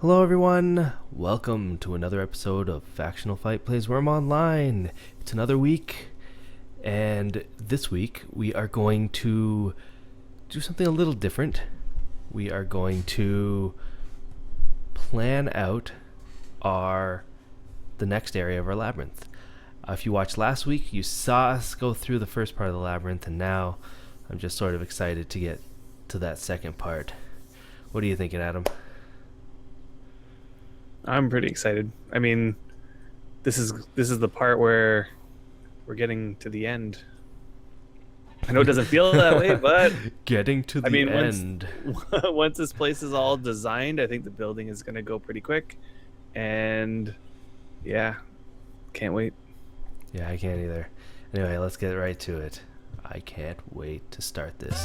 Hello everyone, welcome to another episode of Factional Fight Plays Wurm Online. It's another week, and this week we are going to do something a little different. We are going to plan out the next area of our labyrinth. If you watched last week, you saw us go through the first part of the labyrinth, and now I'm just sort of excited to get to that second part. What are you thinking, Adam? I'm pretty excited. I mean, this is the part where we're getting to the end. I know it doesn't feel that way, but getting to the end. Once this place is all designed, I think the building is going to go pretty quick. And yeah, can't wait. Yeah, I can't either. Anyway, let's get right to it. I can't wait to start this.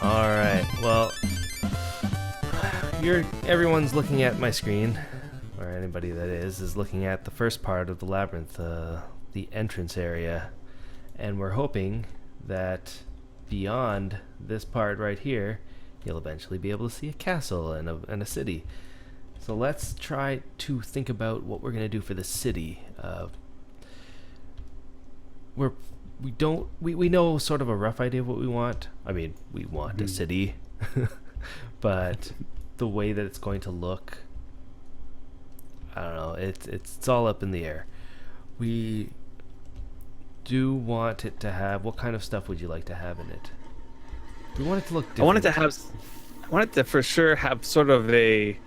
Alright, well, everyone's looking at my screen, or anybody that is looking at the first part of the labyrinth, the entrance area, and we're hoping that beyond this part right here, you'll eventually be able to see a castle and a city. So let's try to think about what we're going to do for the city. We know sort of a rough idea of what we want. I mean, we want a city, but the way that it's going to look, I don't know. It's all up in the air. We do want it to have. What kind of stuff would you like to have in it? We want it to look different. I want it to for sure have sort of a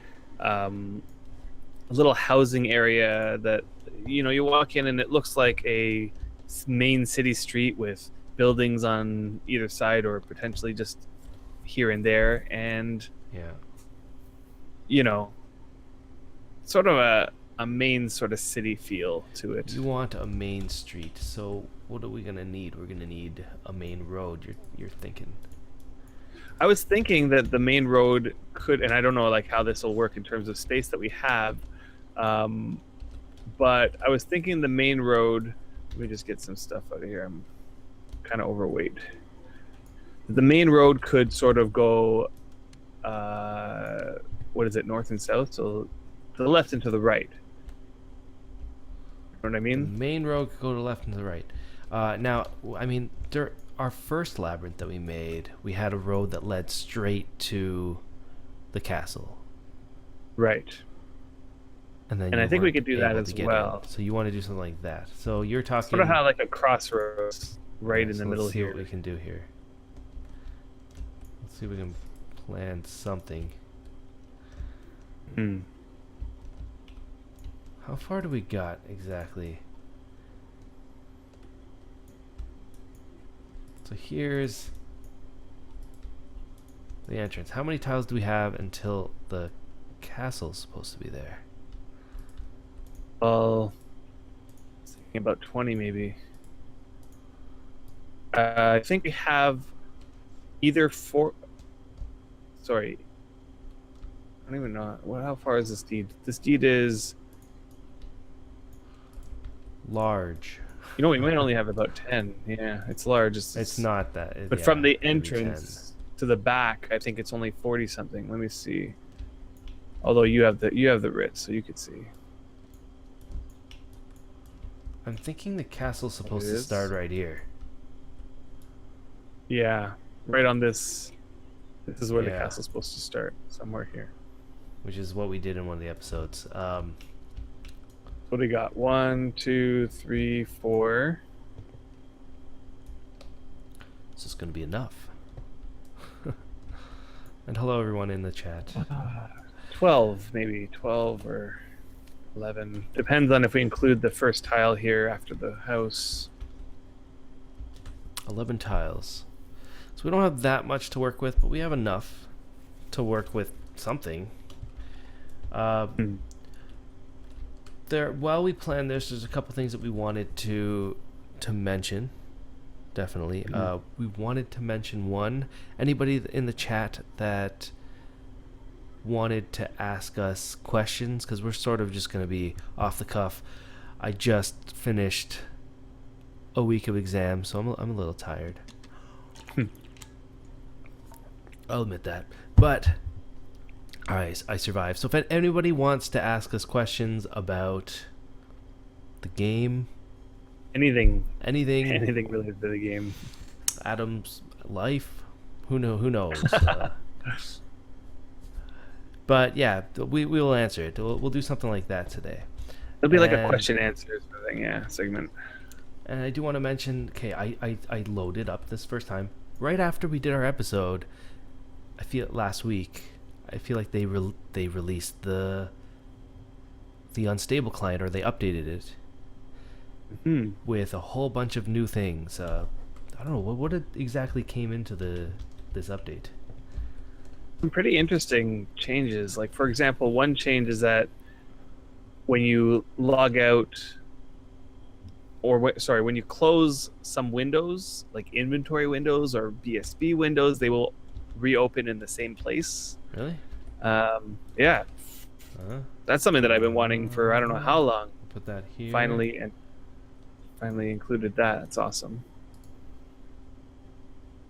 little housing area that you walk in and it looks like a main city street with buildings on either side or potentially just here and there, and sort of a main sort of city feel to it. You want a main street, so what are we gonna need? We're gonna need a main road. You're thinking. I was thinking that the main road could, and I don't know like how this will work in terms of space that we have, but I was thinking the main road. Let me just get some stuff out of here. I'm kind of overweight. The main road could sort of go, north and south, so to the left and to the right. You know what I mean? The main road could go to the left and to the right. Now, I mean, our first labyrinth that we made, we had a road that led straight to the castle. Right. And I think we could do that as well. So you want to do something like that. So you're talking sort of how like a crossroads right in the middle here. Let's see what we can do here. Let's see if we can plan something. How far do we got exactly? So here's the entrance. How many tiles do we have until the castle's supposed to be there? Well, I was thinking about 20 maybe. I think we have either four. Sorry, I don't even know. How far is this deed? This deed is large. We might only have about 10. Yeah, it's large. It's not that. But from the entrance to the back, I think it's only 40 something. Let me see. Although you have the Ritz, so you could see. I'm thinking the castle's supposed to start right here. Yeah, right on this. This is where the castle's supposed to start, somewhere here. Which is what we did in one of the episodes. What do we got? 1, 2, 3, 4. This is going to be enough. And hello everyone in the chat. 12, maybe 12 or 11. Depends on if we include the first tile here after the house. 11 tiles. So we don't have that much to work with, but we have enough to work with something. While we plan this, there's a couple things that we wanted to mention. Definitely. We wanted to mention one. Anybody in the chat that wanted to ask us questions, because we're sort of just going to be off the cuff. I just finished a week of exams, so I'm a little tired. I'll admit that. But I survived. So if anybody wants to ask us questions about the game, anything related to the game, Adam's life, who knows. But yeah, we will answer it. We'll do something like that today. It'll be like a question answer thing, segment. And I do want to mention, okay, I loaded up this first time right after we did our episode. I feel last week. I feel like they released the unstable client, or they updated it with a whole bunch of new things. I don't know what exactly came into this update. Some pretty interesting changes. Like, for example, one change is that when you log out, when you close some windows, like inventory windows or BSB windows, they will reopen in the same place. Really? Yeah. That's something that I've been wanting for I don't know how long. Put that here. Finally included that. That's awesome.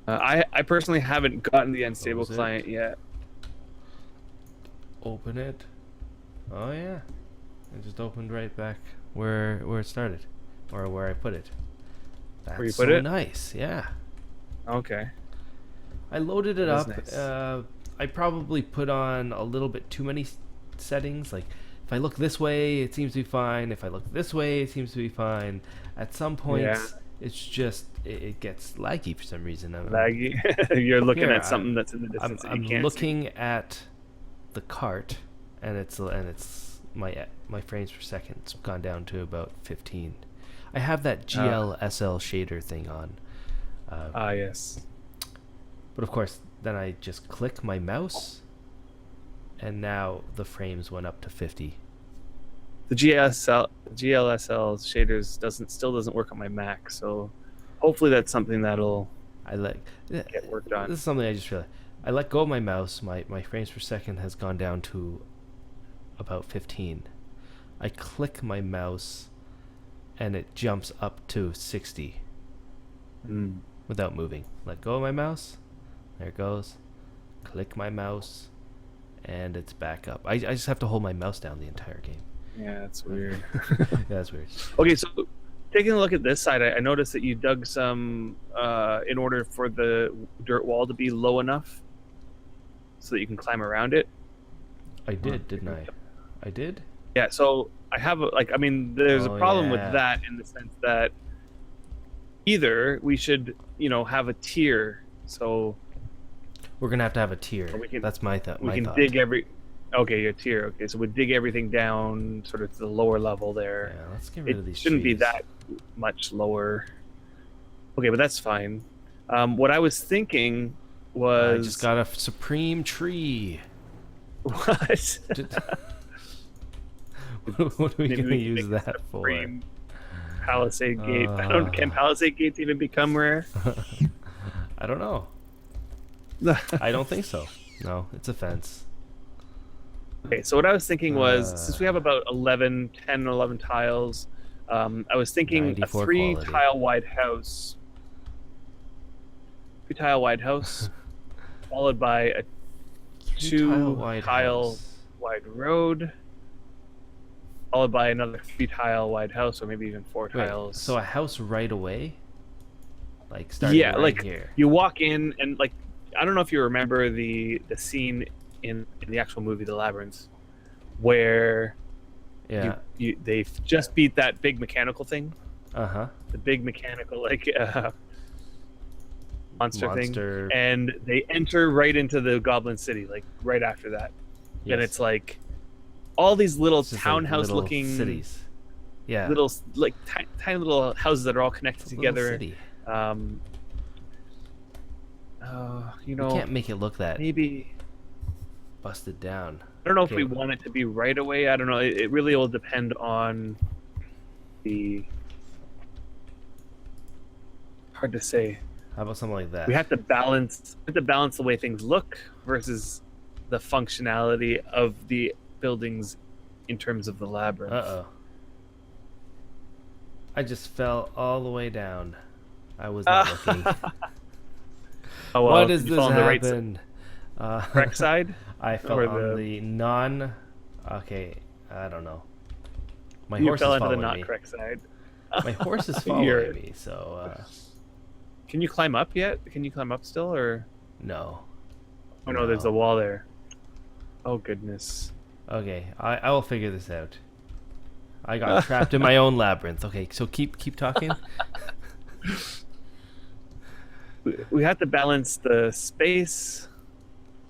I personally haven't gotten the unstable client yet. Open it. Oh yeah, it just opened right back where it started, or where I put it. That's where you put it? Nice. Yeah. Okay. I loaded it up. Nice. I probably put on a little bit too many settings. Like, if I look this way, it seems to be fine. If I look this way, it seems to be fine. At some points, it's just it gets laggy for some reason. Laggy. You're looking at something that's in the distance. I'm looking at the cart, and it's my frames per second's gone down to about 15. I have that GLSL shader thing on. Yes. But of course, then I just click my mouse, and now the frames went up to 50. The GLSL shaders still doesn't work on my Mac, so hopefully that's something that'll get worked on. This is something I just realized. I let go of my mouse. My frames per second has gone down to about 15. I click my mouse, and it jumps up to 60 without moving. Let go of my mouse. There it goes. Click my mouse, and it's back up. I just have to hold my mouse down the entire game. Yeah, that's weird. Yeah, that's weird. Okay, so taking a look at this side, I noticed that you dug some in order for the dirt wall to be low enough so that you can climb around it. I did, didn't I? I did? Yeah, so I have there's a problem with that in the sense that either we should, have a tier. So we're gonna have to have a tier. That's my thought. We can dig your tier. Okay, so we dig everything down sort of to the lower level there. Yeah, let's get rid of these. It shouldn't be that much lower. Okay, but that's fine. What I was thinking was I just got a supreme tree. What? What are we gonna use that for? Palisade gate. Can Palisade gates even become rare? I don't know. I don't think so. No, it's a fence. Okay, so what I was thinking was, since we have about 10 or 11 tiles, I was thinking a 3-tile wide house. 3-tile-wide house, followed by a 2-tile wide road, followed by another 3-tile wide house, or maybe even 4 tiles. So a house right away? Like starting right here. You walk in and I don't know if you remember the scene in the actual movie The Labyrinth, where they've just beat that big mechanical thing. The big mechanical monster thing, and they enter right into the Goblin City right after that. Yes. And it's all these little townhouse looking cities. Yeah. Little tiny little houses that are all connected together. City. You We know, can't make it look that maybe. busted down. I don't know if Okay, we want it to be right away. I don't know. It really will depend on the. Hard to say. how about something like that? We have to balance the way things look versus the functionality of the buildings in terms of the labyrinth. Uh-oh. I just fell all the way down. I was not looking. Oh well, Why did does you this fall on the right happen? correct side? I fell Or on the- the non... Okay, I don't know. My You horse fell is into the following not me. correct side. My horse is You're- following me, so... Can you climb up yet? Can you climb up still, or? no. Oh no, there's a wall there. Oh goodness. Okay, I will figure this out. I got trapped in my own labyrinth. Okay, so keep talking. We have to balance the space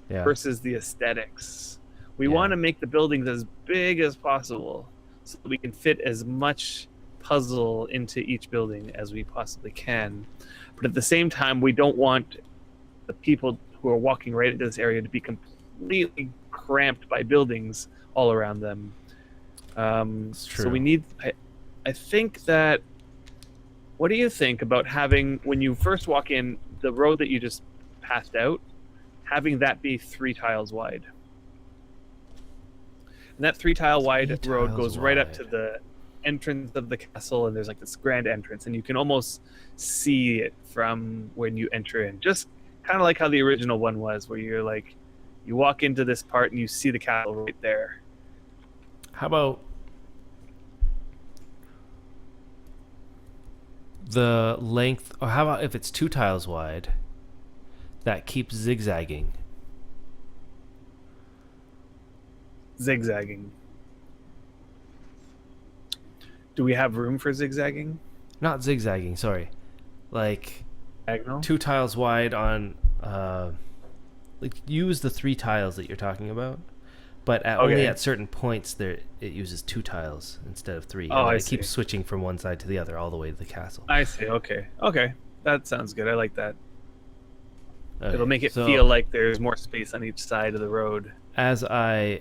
Yeah. versus the aesthetics. We Yeah. want to make the buildings as big as possible so that we can fit as much puzzle into each building as we possibly can. But at the same time, we don't want the people who are walking right into this area to be completely cramped by buildings all around them. It's So true. we need. I think that. What do you think about having, when you first walk in, the road that you just passed out, having that be 3 tiles wide? And that 3 tile wide Three road tiles goes right up wide. to the entrance of the castle, and there's like this grand entrance, and you can almost see it from when you enter in. Just kind of like how the original one was, where you're like, you walk into this part and you see the castle right there. How about the length, or how about if it's 2 tiles wide, that keeps zigzagging? Zigzagging. Do we have room for zigzagging? Not zigzagging, sorry. Like Diagonal? 2 tiles wide on, like use the 3 tiles that you're talking about, but only Okay. at certain points there it uses 2 tiles instead of 3. Oh, and I it see. keeps switching from one side to the other all the way to the castle. I see. Okay. Okay. That sounds good. I like that. Okay, It'll make it so feel like there's more space on each side of the road. as my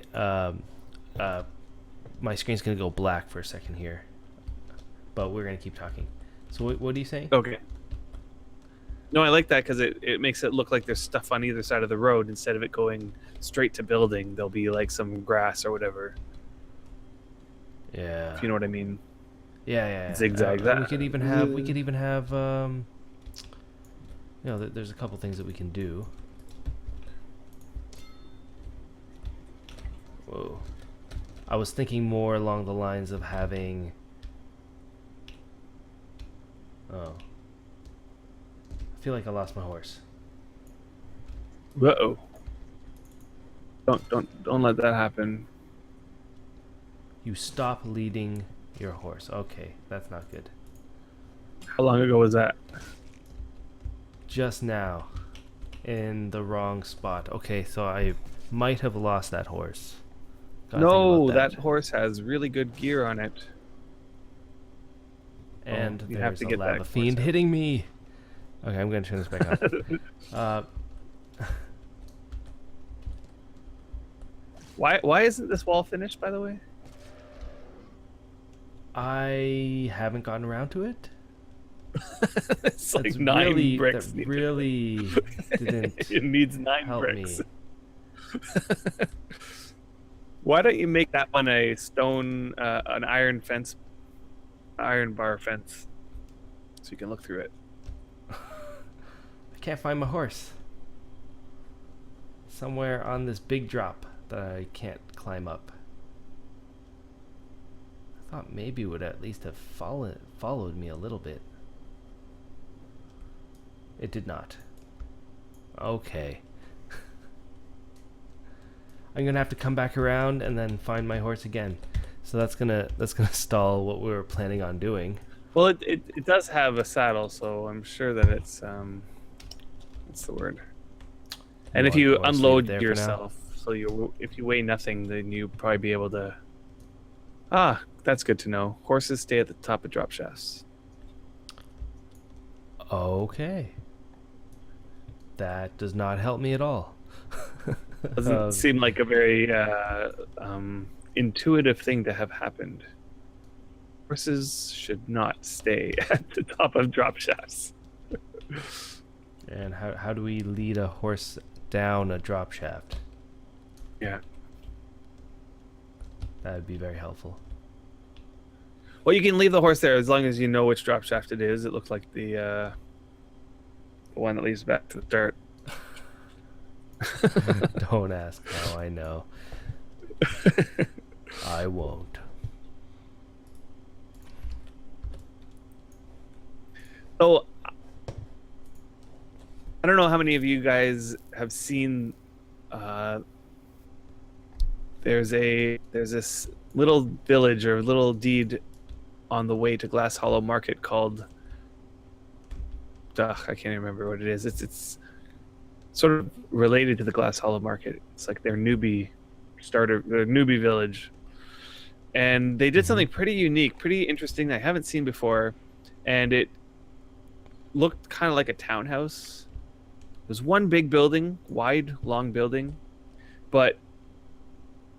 screen's gonna go black for a second here, but we're gonna keep talking. So what are you saying? Okay. No, I like that because it makes it look like there's stuff on either side of the road instead of it going straight to building. There'll be like some grass or whatever. Yeah. If you know what I mean. Yeah. Zigzag We that. could even have you know, there's a couple things that we can do. Whoa. I was thinking more along the lines of having. Oh. I feel like I lost my horse. Uh-oh. Don't let that happen. You stop leading your horse. Okay, that's not good. How long ago was that? Just now. In the wrong spot. Okay, so I might have lost that horse. Gotta think No, about that horse has really good gear on it. And you have there's to a get that lava horse fiend out. hitting me. Okay, I'm gonna turn this back on. Why isn't this wall finished, by the way? I haven't gotten around to it. It's like That's 9 really, bricks. that really didn't It needs 9 help bricks. me. Why don't you make that one a stone, an iron bar fence, so you can look through it? I can't find my horse. Somewhere on this big drop that I can't climb up. I thought maybe it would at least have followed me a little bit. It did not. Okay. I'm gonna have to come back around and then find my horse again. So that's gonna stall what we were planning on doing. Well, it does have a saddle, so I'm sure that it's what's the word? And if You you wanna leave it unload there for now? yourself, so if you weigh nothing, then you probably be able to. Ah, that's good to know. Horses stay at the top of drop shafts. Okay. That does not help me at all. Doesn't seem like a very intuitive thing to have happened. Horses should not stay at the top of drop shafts. And how do we lead a horse down a drop shaft? Yeah. That would be very helpful. Well, you can leave the horse there as long as you know which drop shaft it is. It looks like the one that leads back to the start. Don't ask how I know. I won't. So, I don't know how many of you guys have seen. There's this little village or little deed on the way to Glass Hollow Market called. I can't remember what it is. It's sort of related to the Glass Hollow Market. It's like their newbie village, and they did something pretty unique, pretty interesting that I haven't seen before, and it looked kind of like a townhouse. It was one big building, wide, long building, but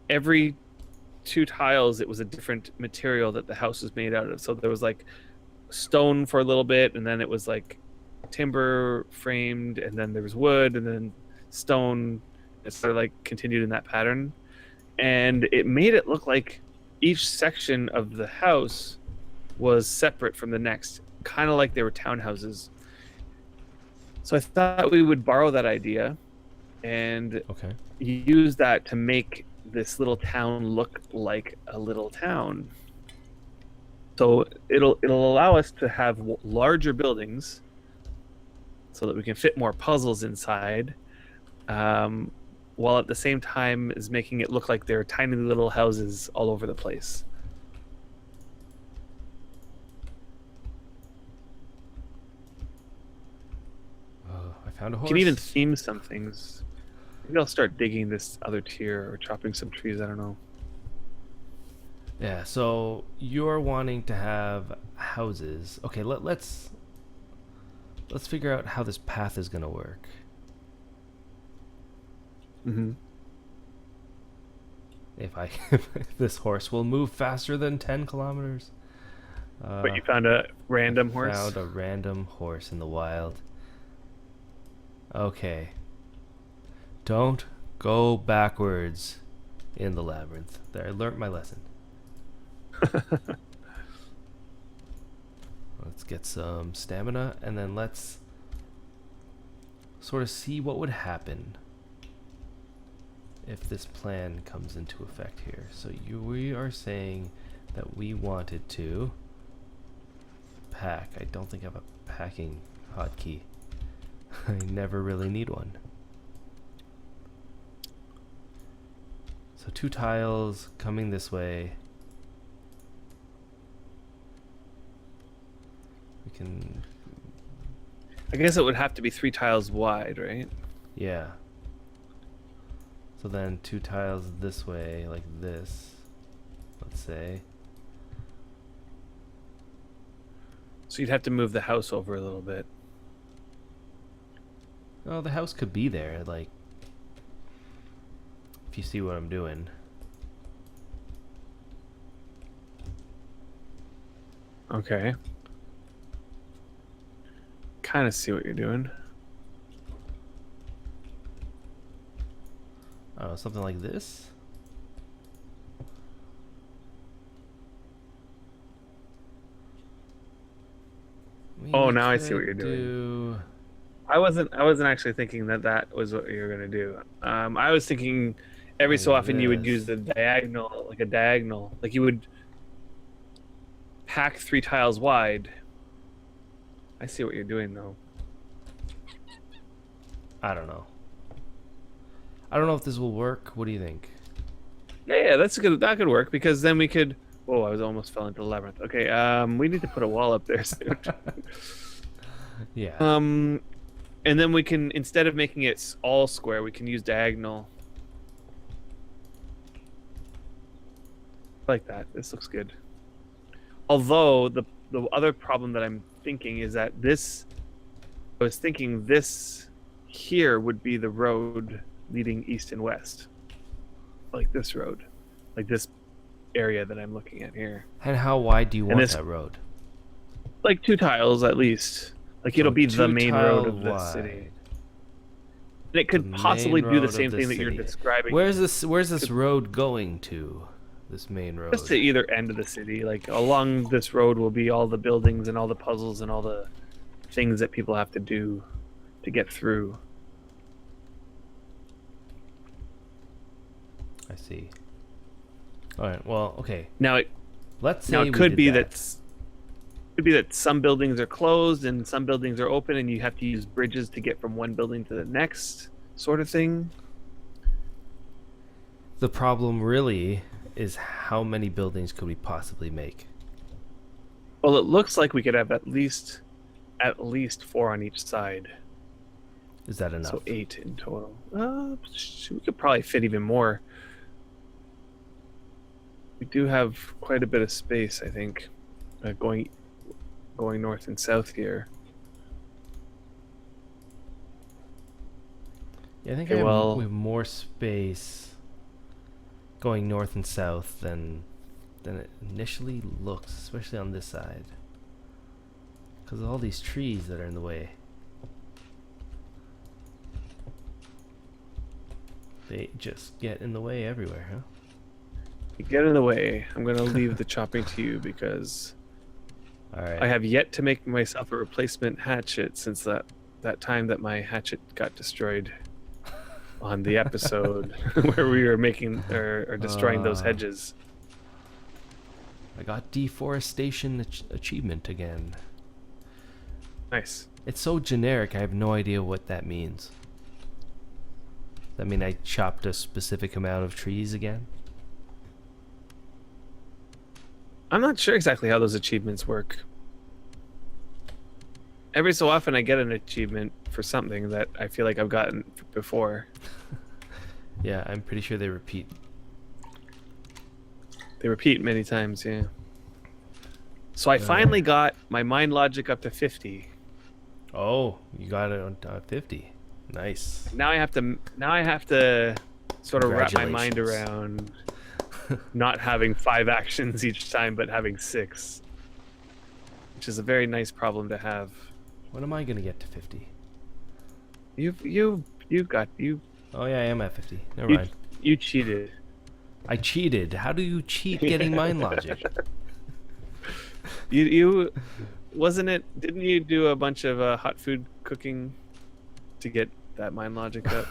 every 2 tiles it was a different material that the house was made out of. So there was like stone for a little bit, and then it was like timber framed, and then there was wood, and then stone. It sort of like continued in that pattern, and it made it look like each section of the house was separate from the next, kind of like they were townhouses. So I thought we would borrow that idea and use that to make this little town look like a little town. So it'll allow us to have larger buildings so that we can fit more puzzles inside, while at the same time is making it look like there are tiny little houses all over the place. I found a horse. You can even theme some things. Maybe I'll start digging this other tier or chopping some trees. I don't know. Yeah, so you're wanting to have houses. Okay, let's figure out how this path is going to work. Mm-hmm. If this horse will move faster than 10 kilometers. But you found a random horse? Found a random horse in the wild. Okay. Don't go backwards in the labyrinth. There, I learnt my lesson. Let's get some stamina, and then let's sort of see what would happen if this plan comes into effect here. So we are saying that we wanted to pack. I don't think I have a packing hotkey. I never really need one. So 2 tiles coming this way. We can... I guess it would have to be 3 tiles wide, right? Yeah. So then 2 tiles this way, like this, let's say. So you'd have to move the house over a little bit. Oh, the house could be there, like, if you see what I'm doing. Okay. Kind of see what you're doing. Oh, something like this? Oh, now I see what you're doing. I wasn't actually thinking that was what you were gonna do. I was thinking every so often you would use the diagonal, like a diagonal, like you would pack 3 tiles wide. I see what you're doing though. I don't know. I don't know if this will work. What do you think? Yeah, that's good. That could work because then we could. Oh, I was almost fell into the labyrinth. Okay, we need to put a wall up there soon. Yeah. And then we can, instead of making it all square, we can use diagonal. Like that. This looks good. Although the other problem that I'm thinking is that I was thinking this here would be the road leading east and west, like this road, like this area that I'm looking at here. And how wide do you want this- that road? Like 2 tiles at least. Like it'll So be the 2 main road tile of the wide. city. And it could The possibly main do road the of same the thing that you're city. describing. Where's this road going to? This main road. Just to either end of the city. Like along this road will be all the buildings and all the puzzles and all the things that people have to do to get through. I see. All right. Well, okay. Now Let's say Now we it could did be that. that some buildings are closed and some buildings are open, and you have to use bridges to get from one building to the next, sort of thing. The problem really is how many buildings could we possibly make? Well, it looks like we could have at least 4 on each side, Is that enough? so 8 in total. We could probably fit even more. We do have quite a bit of space, I think, going north and south here. Yeah, I think Okay, we have more space going north and south than it initially looks, especially on this side, because of all these trees that are in the way. They just get in the way everywhere, huh? You get in the way. I'm going to leave the chopping to you because All right. I have yet to make myself a replacement hatchet since that time that my hatchet got destroyed on the episode where we were making or destroying those hedges. I got deforestation achievement again. Nice. It's so generic, I have no idea what that means. Does that mean I chopped a specific amount of trees again? I'm not sure exactly how those achievements work. Every so often I get an achievement for something that I feel like I've gotten before. Yeah, I'm pretty sure they repeat. They repeat many times, yeah. So I finally got my mind logic up to 50. Oh, you got it on 50. Nice. Now I have to sort of wrap my mind Congratulations. around not having 5 actions each time, but having 6, which is a very nice problem to have. When am I gonna get to 50? You've got you. Oh yeah, I am at 50. Never mind. You cheated. I cheated. How do you cheat getting mind logic? You wasn't it? Didn't you do a bunch of hot food cooking to get that mind logic up?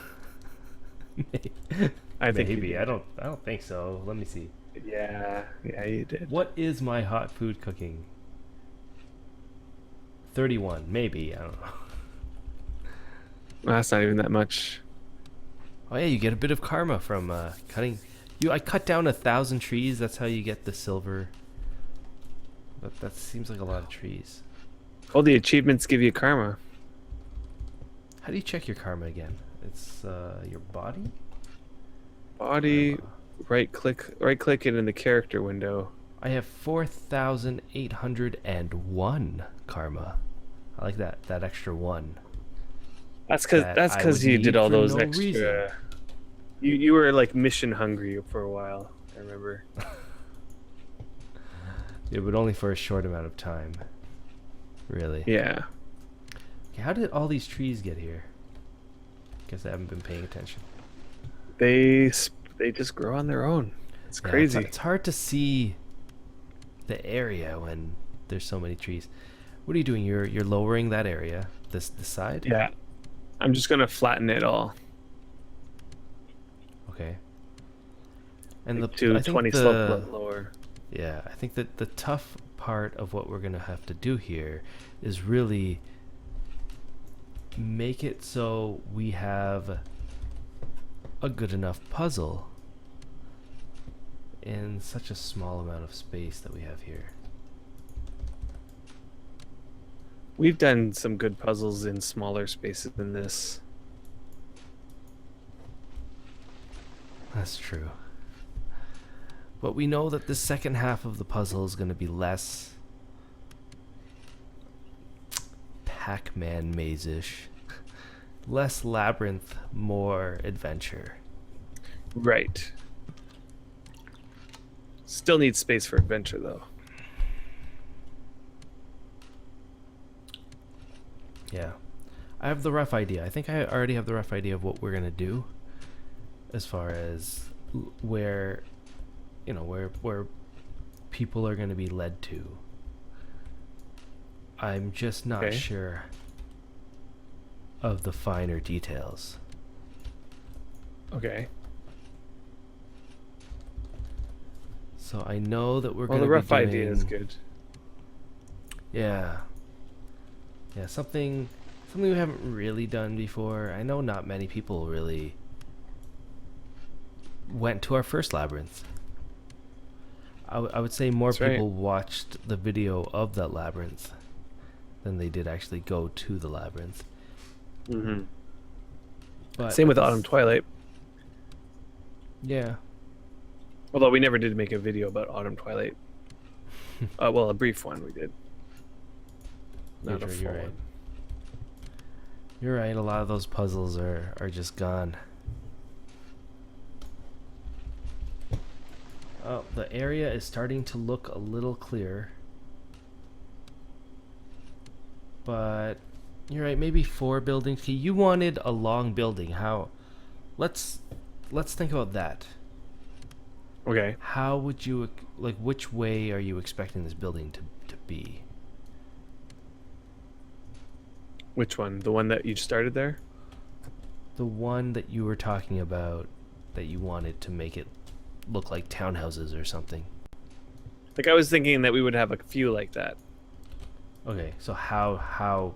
I think you Maybe. did. I don't think so. Let me see. Yeah, you did. What is my hot food cooking? 31, maybe. I don't know. Well, that's not even that much. Oh yeah, you get a bit of karma from cutting. I cut down 1,000 trees. That's how you get the silver. But that seems like a lot of trees. All the achievements give you karma. How do you check your karma again? It's your body. Body, right click it in the character window. I have 4,801 karma. I like that extra one. That's That I because would you need did all for those no extra. reason. You were like mission hungry for a while. I remember. Yeah, but only for a short amount of time. Really. Yeah. Okay, how did all these trees get here? Guess I haven't been paying attention. They just grow on their own. It's Yeah, crazy. It's hard to see the area when there's so many trees. What are you doing? You're lowering that area. This side? Yeah. I'm just gonna flatten it all. Okay. And Like I to think 20 slope lower. Yeah, I think that the tough part of what we're gonna have to do here is really make it so we have a good enough puzzle in such a small amount of space that we have here. We've done some good puzzles in smaller spaces than this. That's true. But we know that the second half of the puzzle is going to be less Pac-Man maze-ish. less labyrinth, more adventure. Right. Still need space for adventure, though. Yeah. I have the rough idea. I think I already have the rough idea of what we're going to do as far as where, where people are going to be led to. I'm just not sure of the finer details. Okay. So I know that we're Well, going the to be rough doing... idea is good. Yeah. Yeah, something we haven't really done before. I know not many people really went to our first labyrinth. I would say more That's right. people watched the video of that labyrinth than they did actually go to the labyrinth. Mm-hmm. But same with Autumn Twilight. Yeah. Although we never did make a video about Autumn Twilight. Well, a brief one we did. Not a full one. You're right, a lot of those puzzles are just gone. Oh, the area is starting to look a little clearer. But you're right, maybe 4 buildings. You wanted a long building. How? Let's think about that. Okay. How would you, like, which way are you expecting this building to be? Which one? The one that you started there? The one that you were talking about that you wanted to make it look like townhouses or something. Like, I was thinking that we would have a few like that. Okay, so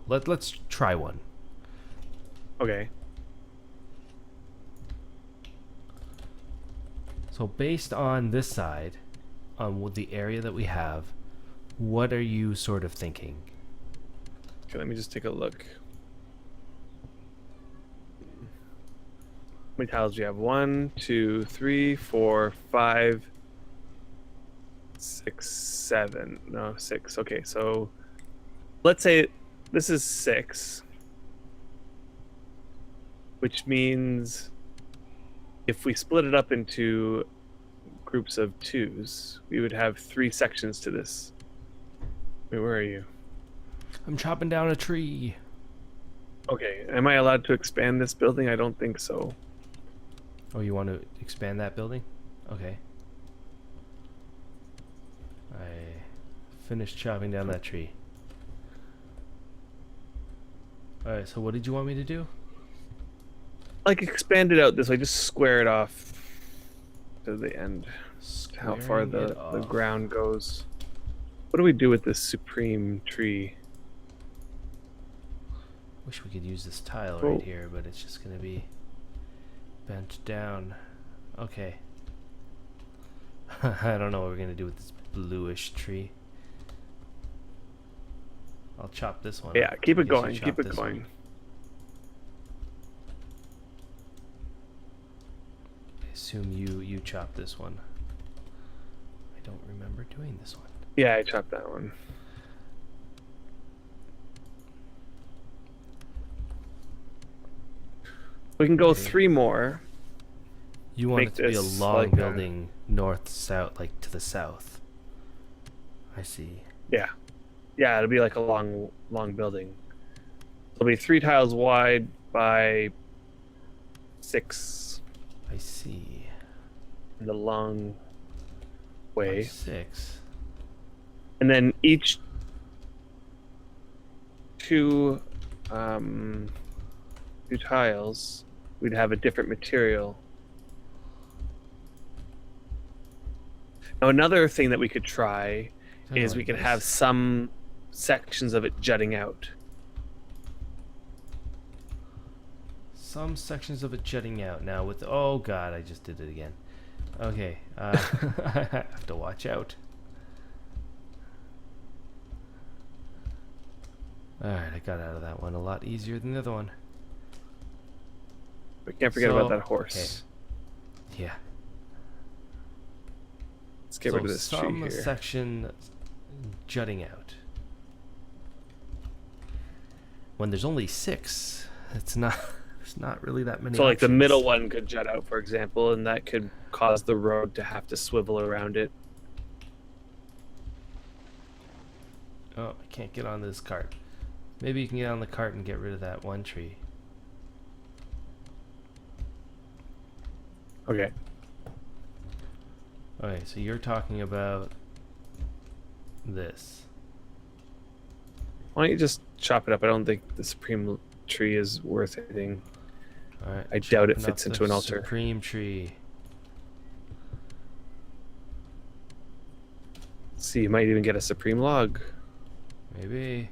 let's try one. Okay. So based on this side, on the area that we have, what are you sort of thinking? Okay, let me just take a look. How many tiles do you have? 1, 2, 3, 4, 5, 6, 7. No, 6. Okay, so let's say this is 6, which means if we split it up into groups of 2s, we would have 3 sections to this. Wait, where are you? I'm chopping down a tree. Okay, am I allowed to expand this building? I don't think so. Oh, you want to expand that building? Okay. I finished chopping down that tree. Alright, so what did you want me to do? Like, expand it out this way, just square it off to the end. How far the ground goes. What do we do with this supreme tree? Wish we could use this tile right here, but it's just gonna be bent down. Okay. I don't know what we're gonna do with this bluish tree. I'll chop this one. Yeah, keep it going. Keep it going. One. I assume you chop this one. I don't remember doing this one. Yeah, I chopped that one. We can go 3 more. You want it to be a long building north-south, like to the south. I see. Yeah. Yeah, it'll be like a long building. It'll be 3 tiles wide by 6. I see. In the long way. 6. And then each 2 tiles, we'd have a different material. Now, another thing that we could try is we could have some sections of it jutting out. Some sections of it jutting out. Now with... Oh, God, I just did it again. Okay. I have to watch out. Alright, I got out of that one a lot easier than the other one. We can't forget about that horse. Okay. Yeah. Let's get rid of this tree here. Some section jutting out. When there's only 6, it's not There's not really that many So like the options. middle one could jut out, for example, and that could cause the road to have to swivel around it. Oh, I can't get on this cart. Maybe you can get on the cart and get rid of that one tree. Okay. Okay, so you're talking about this. Why don't you just chop it up? I don't think the supreme tree is worth anything. All right. I doubt it chopping fits up into the an altar. Supreme tree. Let's see, you might even get a supreme log. Maybe.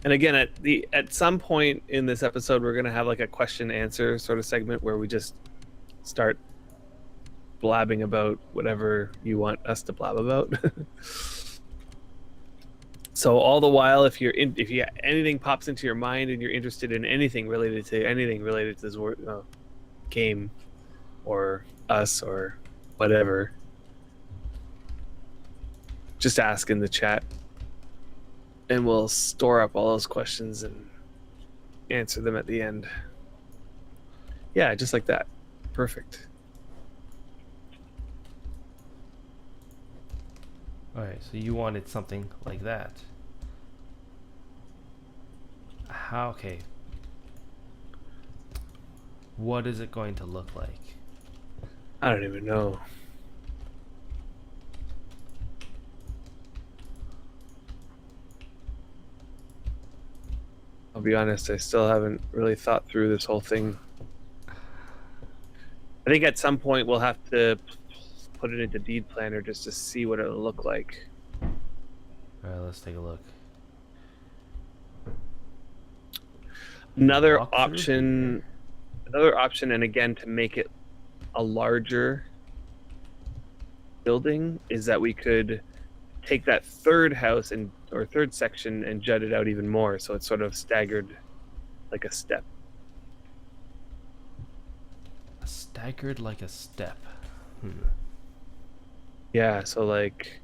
And again, at some point in this episode, we're gonna have like a question answer sort of segment where we just start blabbing about whatever you want us to blab about. So all the while, if anything pops into your mind and you're interested in anything related to this game or us or whatever, just ask in the chat, and we'll store up all those questions and answer them at the end. Yeah, just like that. Perfect. Alright, so you wanted something like that. How, okay. What is it going to look like? I don't even know. I'll be honest, I still haven't really thought through this whole thing. I think at some point we'll have to put it into Deed Planner just to see what it'll look like. Alright, let's take a look. Another Walk through option, and again to make it a larger building, is that we could take that third house or third section and jut it out even more, so it's sort of staggered like a step. Staggered like a step. Yeah, so like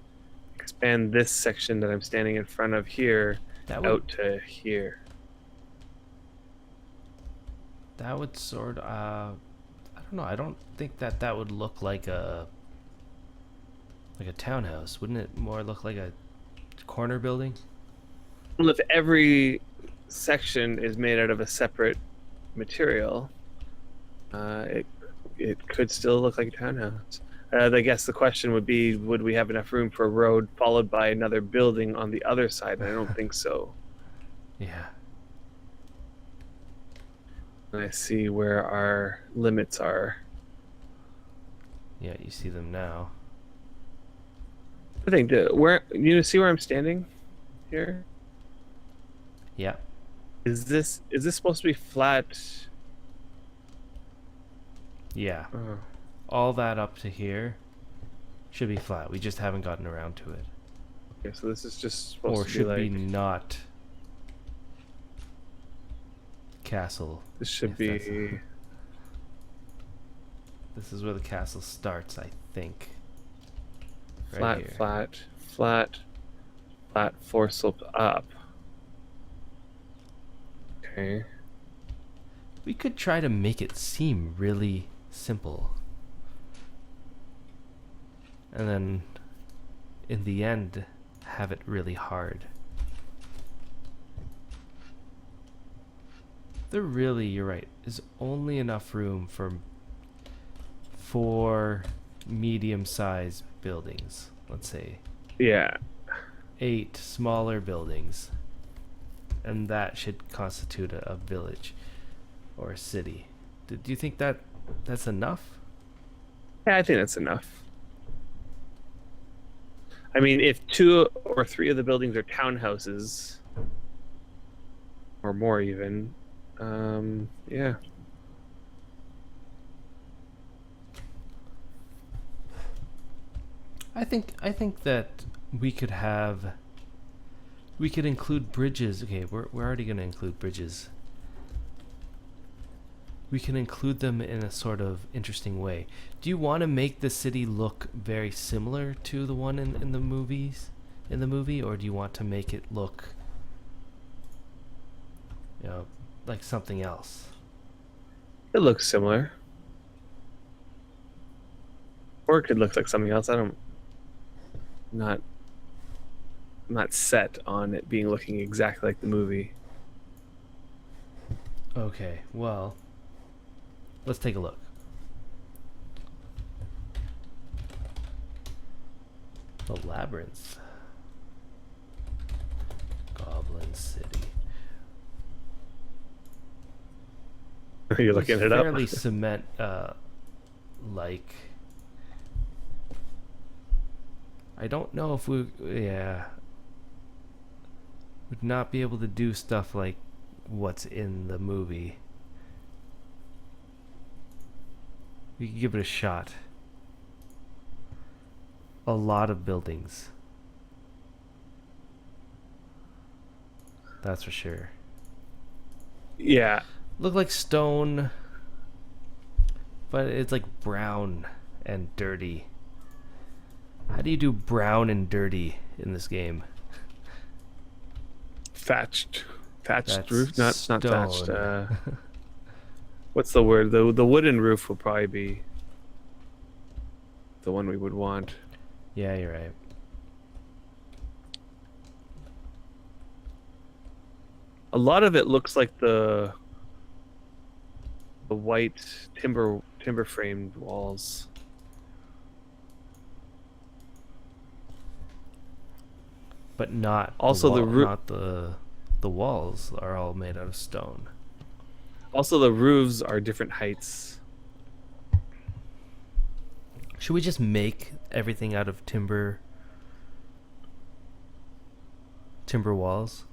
expand this section that I'm standing in front of here out to here. That would sort of, I don't know, I don't think that would look like a townhouse. Wouldn't it more look like a corner building? Well, if every section is made out of a separate material, it could still look like a townhouse. I guess the question would be, would we have enough room for a road followed by another building on the other side? And I don't think so. Yeah. And I see where our limits are. Yeah, you see them now. I think where you see where I'm standing here? Yeah. Is this supposed to be flat? Yeah. Oh. All that up to here should be flat. We just haven't gotten around to it. Okay, so this is just supposed Or to should be be like not castle. this should if be. This is where the castle starts, I think. Right Flat, here. flat, flat, flat, four sloped up. Okay. We could try to make it seem really simple. And then, in the end, have it really hard. There really, you're right, is only enough room for 4 medium-sized buildings, let's say. Yeah. 8 smaller buildings. And that should constitute a village or a city. Do you think that's enough? Yeah, I think that's enough. I mean, if 2 or 3 of the buildings are townhouses, or more even, yeah. I think that we could include bridges. Okay, we're already going to include bridges. We can include them in a sort of interesting way. Do you want to make the city look very similar to the one in the movies? in the movie, or do you want to make it look, like something else? It looks similar. Or it could look like something else. Not not set on it being looking exactly like the movie. Okay, well, let's take a look. The Labyrinth. Goblin City. Are you looking it up? Fairly cement like. I don't know if would not be able to do stuff like what's in the movie. We could give it a shot. A lot of buildings. That's for sure. Yeah. Look like stone, but it's like brown and dirty. How do you do brown and dirty in this game? Thatched That's roof? Not thatched. stone. What's the word? The wooden roof will probably be the one we would want. Yeah, you're right. A lot of it looks like the white timber framed walls. But not Also not the walls are all made out of stone. Also, the roofs are different heights. Should we just make everything out of timber walls?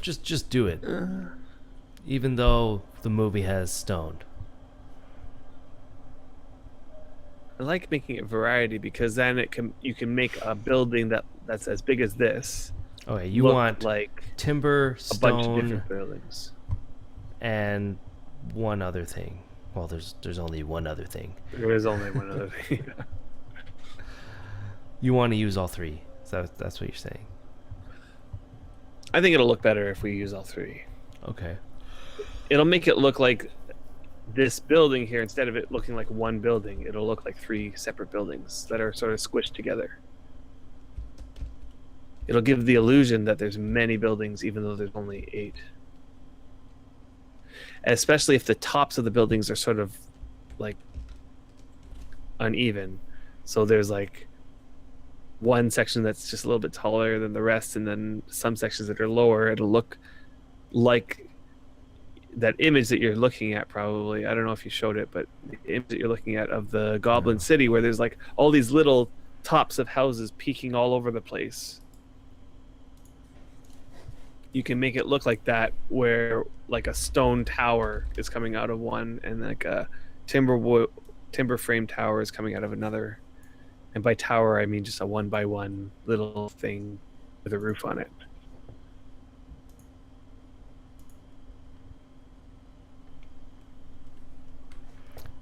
Just do it. Even though the movie has stone. I like making it variety because then you can make a building that's as big as this. Okay, you look want like timber, a bunch of stone, different buildings. and one other thing. Well, there's only one other thing. There is only one other thing. You want to use all three. So that's what you're saying. I think it'll look better if we use all three. Okay. It'll make it look like this building here, instead of it looking like one building, it'll look like three separate buildings that are sort of squished together. It'll give the illusion that there's many buildings, even though there's only 8. Especially if the tops of the buildings are sort of like uneven. So there's like one section that's just a little bit taller than the rest, and then some sections that are lower. It'll look like that image that you're looking at, probably. I don't know if you showed it, but the image that you're looking at of the Goblin City, where there's like all these little tops of houses peeking all over the place. You can make it look like that, where like a stone tower is coming out of one, and like a timber frame tower is coming out of another. And by tower, I mean just a 1x1 little thing with a roof on it.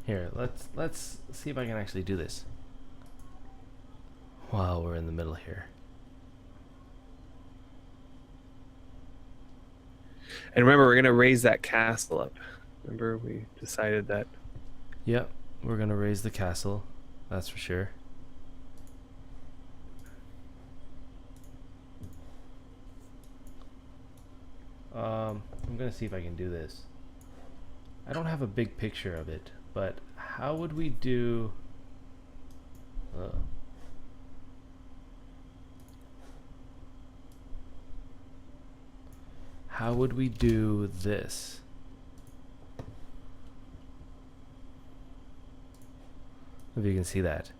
Here, let's see if I can actually do this. Wow, we're in the middle here. And remember, we're gonna raise that castle up. Remember, we decided that. Yep, we're gonna raise the castle. That's for sure. I'm gonna see if I can do this. I don't have a big picture of it, but how would we do? How would we do this? If you can see that.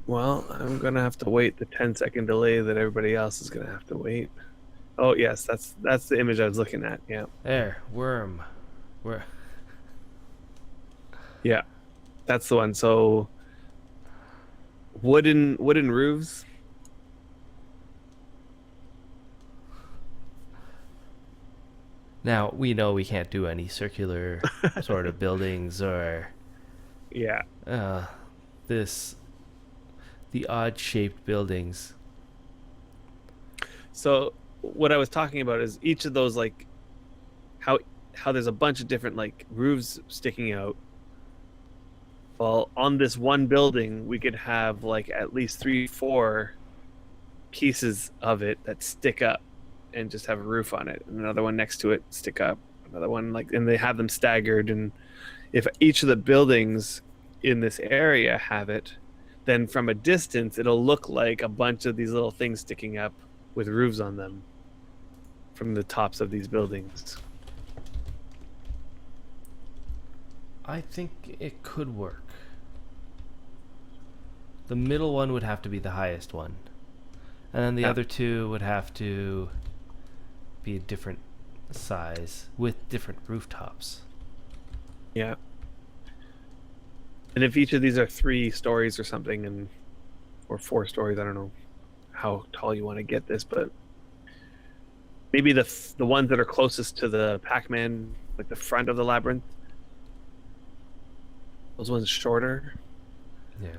Well, I'm gonna have to wait the 10-second delay that everybody else is gonna have to wait. Oh yes, that's the image I was looking at. Yeah. There, Wurm. Yeah, that's the one. So wooden roofs. Now we know we can't do any circular sort of buildings or Yeah. the the odd-shaped buildings. So what I was talking about is each of those, like how there's a bunch of different like roofs sticking out. Well, on this one building, we could have like at least 3-4 pieces of it that stick up and just have a roof on it, and another one next to it stick up, another one like, and they have them staggered. And if each of the buildings in this area have it, then from a distance it'll look like a bunch of these little things sticking up with roofs on them from the tops of these buildings. I think it could work. The middle one would have to be the highest one. And then the other two would have to be a different size with different rooftops. Yeah. And if each of these are 3 stories or something, and or 4 stories, I don't know how tall you want to get this, but maybe the ones that are closest to the Pac-Man, like the front of the labyrinth, those ones shorter. Yeah.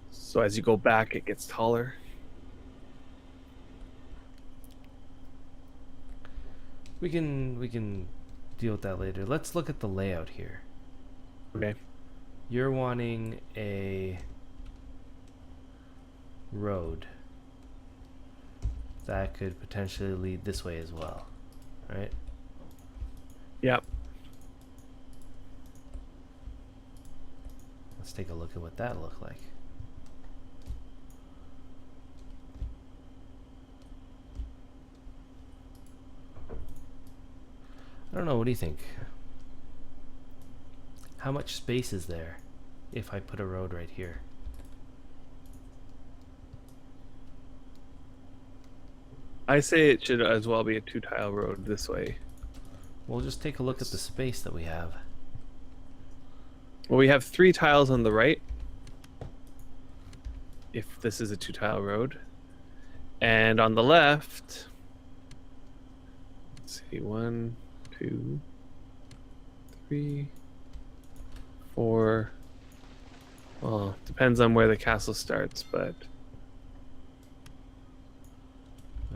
So as you go back, it gets taller. We can deal with that later. Let's look at the layout here. Okay. You're wanting a road that could potentially lead this way as well, right? Yep. Let's take a look at what that looked like. I don't know, what do you think? How much space is there if I put a road right here? I say it should as well be a 2-tile road this way. We'll just take a look at the space that we have. Well, we have 3 tiles on the right, if this is a 2-tile road. And on the left, let's see, 1, 2, 3, 4. Well, depends on where the castle starts, but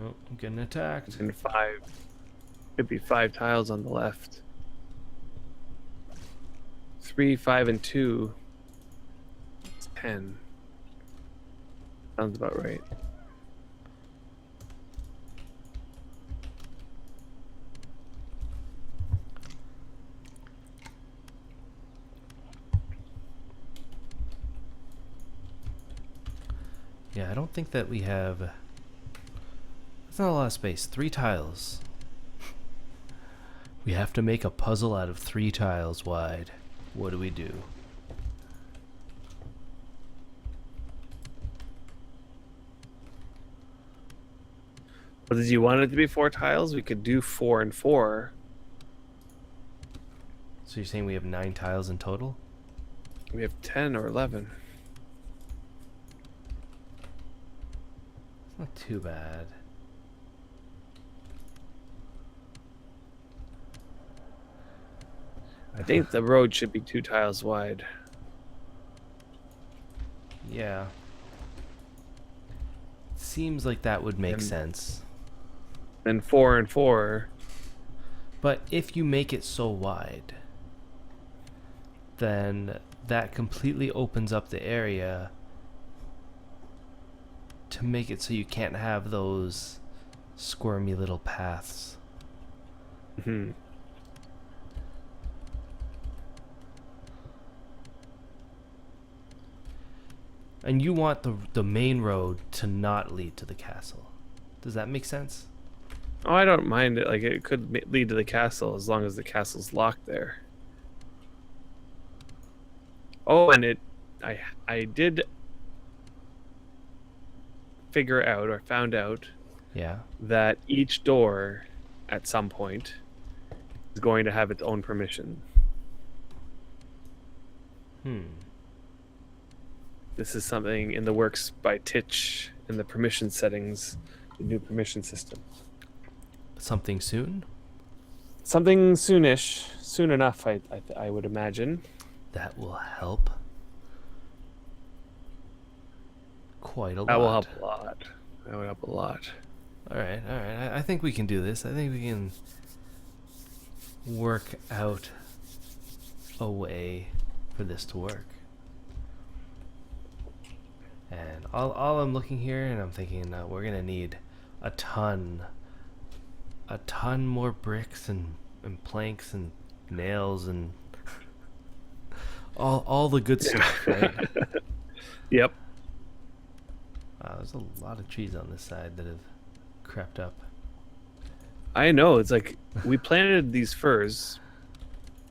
Oh, I'm getting attacked. and 5. Could be 5 tiles on the left. 3, 5, and 2. It's 10. Sounds about right. Yeah, I don't think that we have... That's not a lot of space. 3 tiles. We have to make a puzzle out of 3 tiles wide. What do we do? But did you want it to be 4 tiles? We could do 4 and 4. So you're saying we have 9 tiles in total? We have 10 or 11. It's not too bad. I think the road should be 2 tiles wide. Yeah. Seems like that would make And- sense. Then 4 and 4. But if you make it so wide, then that completely opens up the area to make it so you can't have those squirmy little paths. Hmm. And you want the main road to not lead to the castle. Does that make sense? Oh, I don't mind it. Like, it could lead to the castle as long as the castle's locked there. Oh, and I did figure out or found out Yeah. that each door at some point is going to have its own permission. This is something in the works by Titch in the permission settings, the new permission system. Something soon? Something soonish, soon enough, I would imagine. That will help quite a lot. That will help a lot. That would help a lot. All right. I think we can do this. I think we can work out a way for this to work. And all I'm looking here, and I'm thinking we're gonna need a ton more bricks and planks and nails and all the good stuff, right? Yep. Wow, there's a lot of trees on this side that have crept up. I know. It's like we planted these firs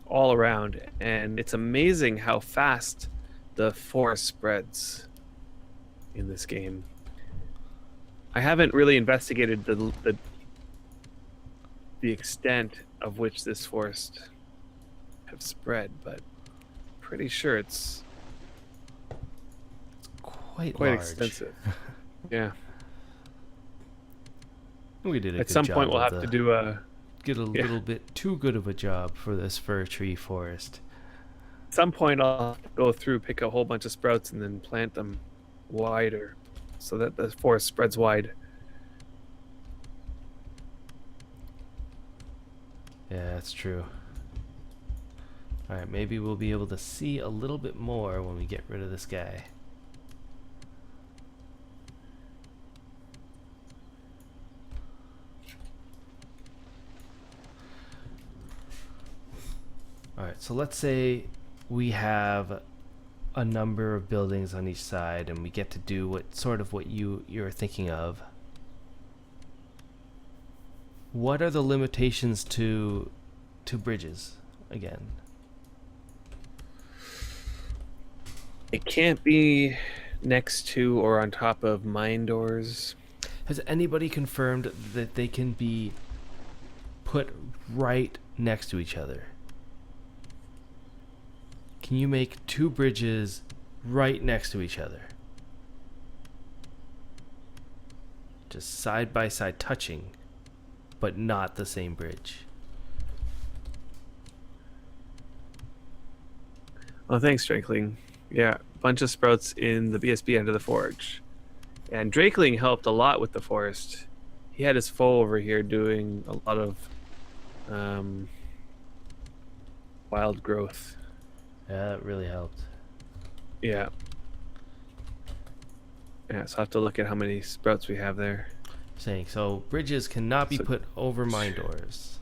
all around, and it's amazing how fast the forest spreads in this game. I haven't really investigated the extent of which this forest have spread, but pretty sure it's Quite quite large. extensive. Yeah. We did a At good some job point, we'll of have to do a. get a little bit too good of a job for this fir tree forest. At some point, I'll go through, pick a whole bunch of sprouts, and then plant them wider, so that the forest spreads wide. Yeah, that's true. Alright, maybe we'll be able to see a little bit more when we get rid of this guy. Alright, so let's say we have a number of buildings on each side and we get to do what you're thinking of. What are the limitations to bridges again? It can't be next to or on top of mine doors. Has anybody confirmed that they can be put right next to each other? Can you make two bridges right next to each other? Just side by side touching, but not the same bridge. Oh, thanks, Drakeling. Yeah, bunch of sprouts in the BSB end of the forge. And Drakeling helped a lot with the forest. He had his foe over here doing a lot of wild growth. Yeah, that really helped. Yeah. Yeah, so I'll have to look at how many sprouts we have there. Saying so, bridges cannot be put over mine doors.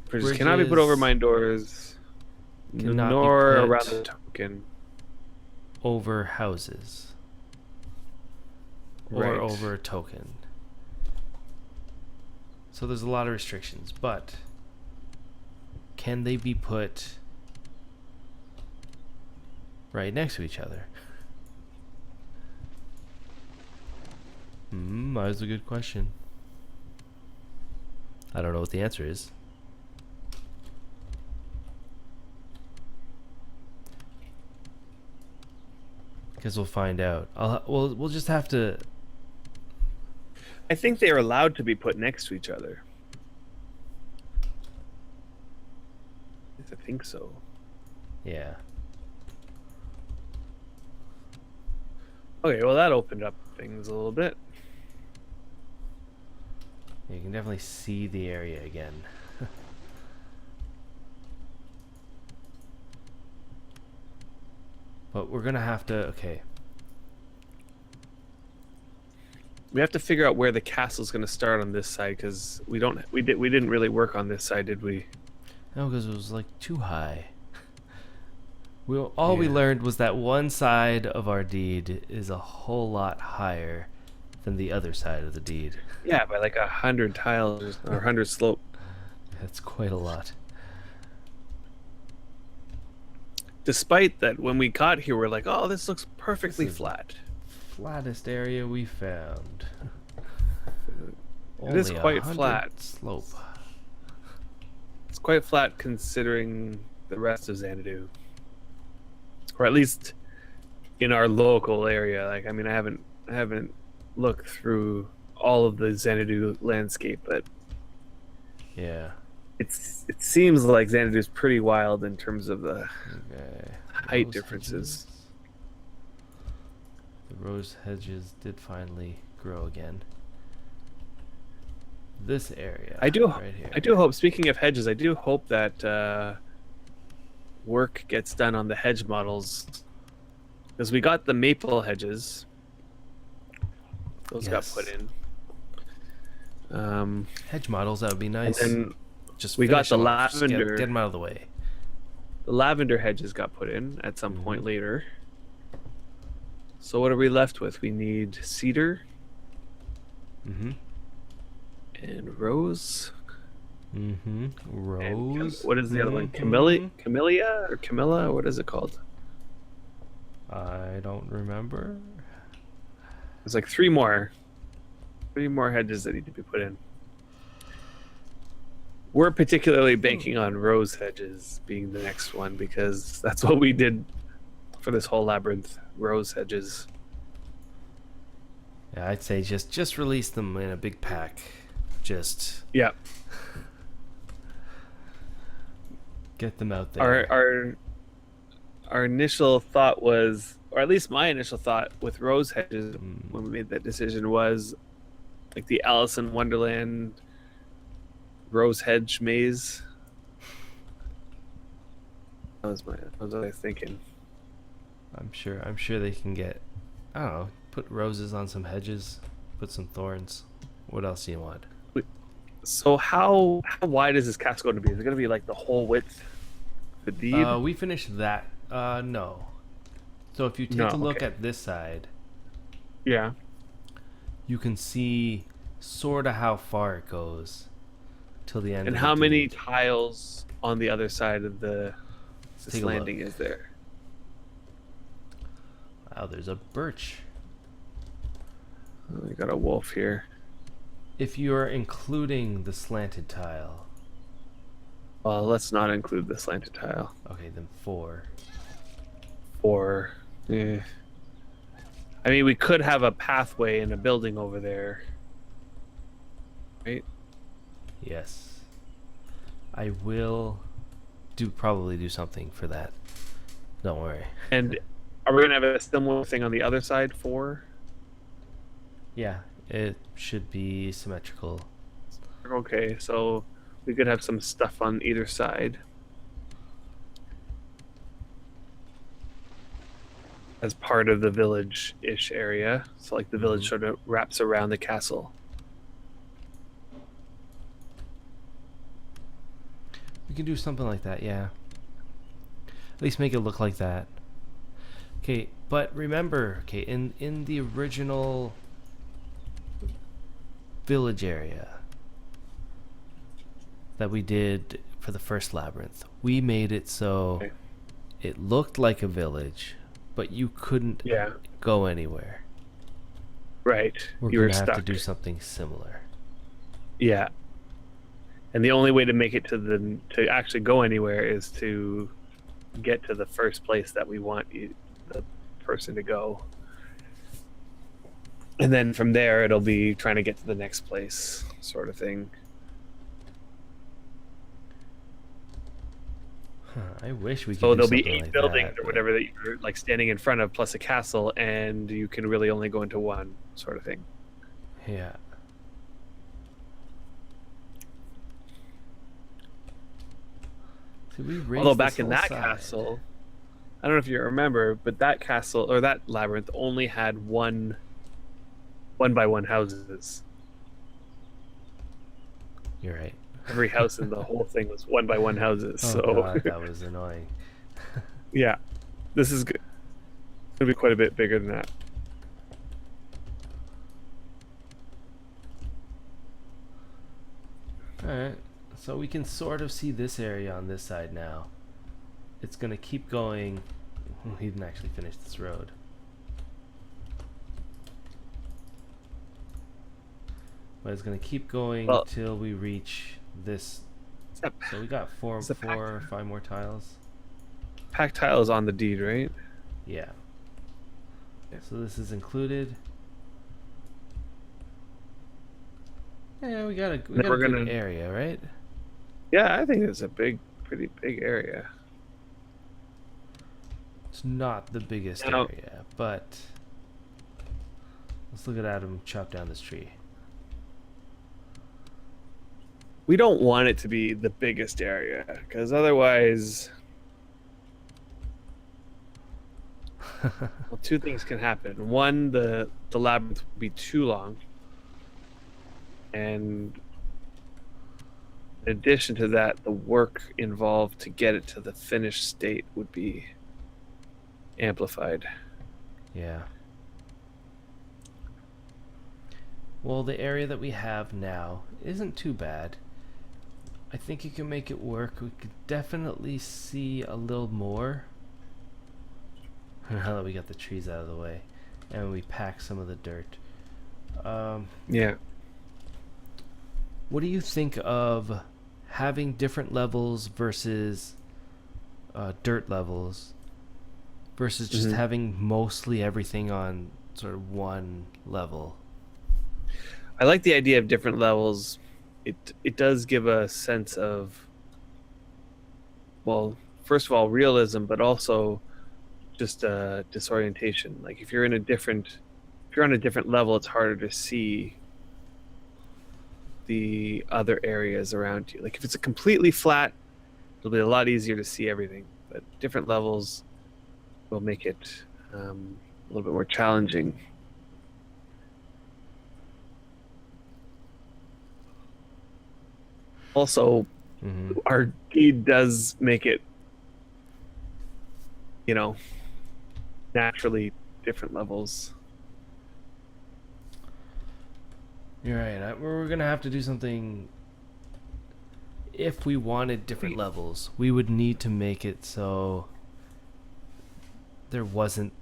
Bridges cannot be put over mine doors, Cannot be nor put around the token. over houses or Right. over a token. So there's a lot of restrictions, but can they be put right next to each other? That's a good question. I don't know what the answer is. Because we'll find out. We'll just have to. I think they are allowed to be put next to each other. I think so. Yeah. Okay, well that opened up things a little bit. You can definitely see the area again. But we're gonna have to. Okay. We have to figure out where the castle's going to start on this side because we didn't really work on this side, did we? No, because it was like too high. All we learned was that one side of our deed is a whole lot higher than the other side of the deed. Yeah, by like 100 tiles or 100 slope. That's quite a lot. Despite that, when we got here, we're like, oh, this looks perfectly This is flat. Flattest area we found. It is Only quite 100 flat. slope. It's quite flat considering the rest of Xanadu. Or at least in our local area. Like, I mean, I haven't looked through all of the Xanadu landscape, but Yeah. it seems like Xanadu is pretty wild in terms of the Okay. height Those differences. hedges. The rose hedges did finally grow again. This area. I do. Right here. I do hope. Speaking of hedges, I do hope that work gets done on the hedge models, because we got the maple hedges. Those got Yes. put in. Hedge models, that would be nice. And then just we got finish the them off. Just lavender. Get them out of the way. The lavender hedges got put in at some point later. So what are we left with? We need cedar Mm-hmm. and rose. Mm-hmm. And Rose. what is the other one? Mhm. Camellia or Camilla? What is it called? I don't remember. There's like three more hedges that need to be put in. We're particularly banking on rose hedges being the next one, because that's what we did for this whole labyrinth. Rose hedges. Yeah, I'd say just release them in a big pack. Just Yeah. get them out there. Our initial thought was, or at least my initial thought with rose hedges when we made that decision, was like the Alice in Wonderland rose hedge maze. That was what I was thinking. I'm sure they can get, I don't know, put roses on some hedges, put some thorns. What else do you want? So how wide is this castle going to be? Is it going to be like the whole width of the deed? We finished that. No. So if you take a look at this side, Yeah. you can see sort of how far it goes till the end. And of how the many deed. tiles on the other side of this Take a landing look. is there? Wow, there's a birch. Oh, we got a wolf here. If you're including the slanted tile, Well, let's not include the slanted tile. okay, then 4. Or, I mean, we could have a pathway in a building over there, right? Yes. I will probably do something for that. Don't worry. And are we gonna have a similar thing on the other side? 4? Yeah, it should be symmetrical. Okay, so we could have some stuff on either side as part of the village-ish area. So like the village sort of wraps around the castle. We can do something like that, yeah. At least make it look like that. Okay, but remember, okay, in the original village area that we did for the first labyrinth, we made it so it looked like a village, but you couldn't go anywhere. Right. We're You were gonna have to stuck. do something similar. Yeah. And the only way to make it to actually go anywhere is to get to the first place that we want the person to go. And then from there, it'll be trying to get to the next place, sort of thing. Huh, I wish we could So do there'll be something 8 like buildings that, or but- whatever that you're like standing in front of, plus a castle, and you can really only go into one, sort of thing. Yeah. Did we raise Although this back in whole that side? castle, I don't know if you remember, but that castle or that labyrinth only had one by one houses. You're right. Every house in the whole thing was 1 by 1 houses. Oh So God, that was annoying. yeah, this is good. It's gonna be quite a bit bigger than that. Alright, so we can sort of see this area on this side now. It's gonna keep going. He didn't actually finish this road. But it's gonna keep going Well- until we reach this. Yep. So we got four It's a pack. or 5 more tiles. Pack tile is on the deed, right? Yeah. Yeah. So this is included. Yeah, we got a Then we're good gonna- area, right? Yeah, I think it's a pretty big area. It's not the biggest Now- area, but Let's look at Adam chop down this tree. We don't want it to be the biggest area, because otherwise, well, two things can happen. One, the labyrinth will be too long, and in addition to that, the work involved to get it to the finished state would be amplified. Yeah. Well, the area that we have now isn't too bad. I think you can make it work. We could definitely see a little more. Now that we got the trees out of the way. And we pack some of the dirt. Yeah. What do you think of having different levels versus dirt levels versus just having mostly everything on sort of one level? I like the idea of different levels. It does give a sense of, well, first of all, realism, but also just disorientation. Like if you're on a different level, it's harder to see the other areas around you. Like if it's a completely flat, it'll be a lot easier to see everything. But different levels will make it a little bit more challenging. Also, our deed does make it, naturally different levels. You're right. We're going to have to do something. If we wanted different levels, we would need to make it so there wasn't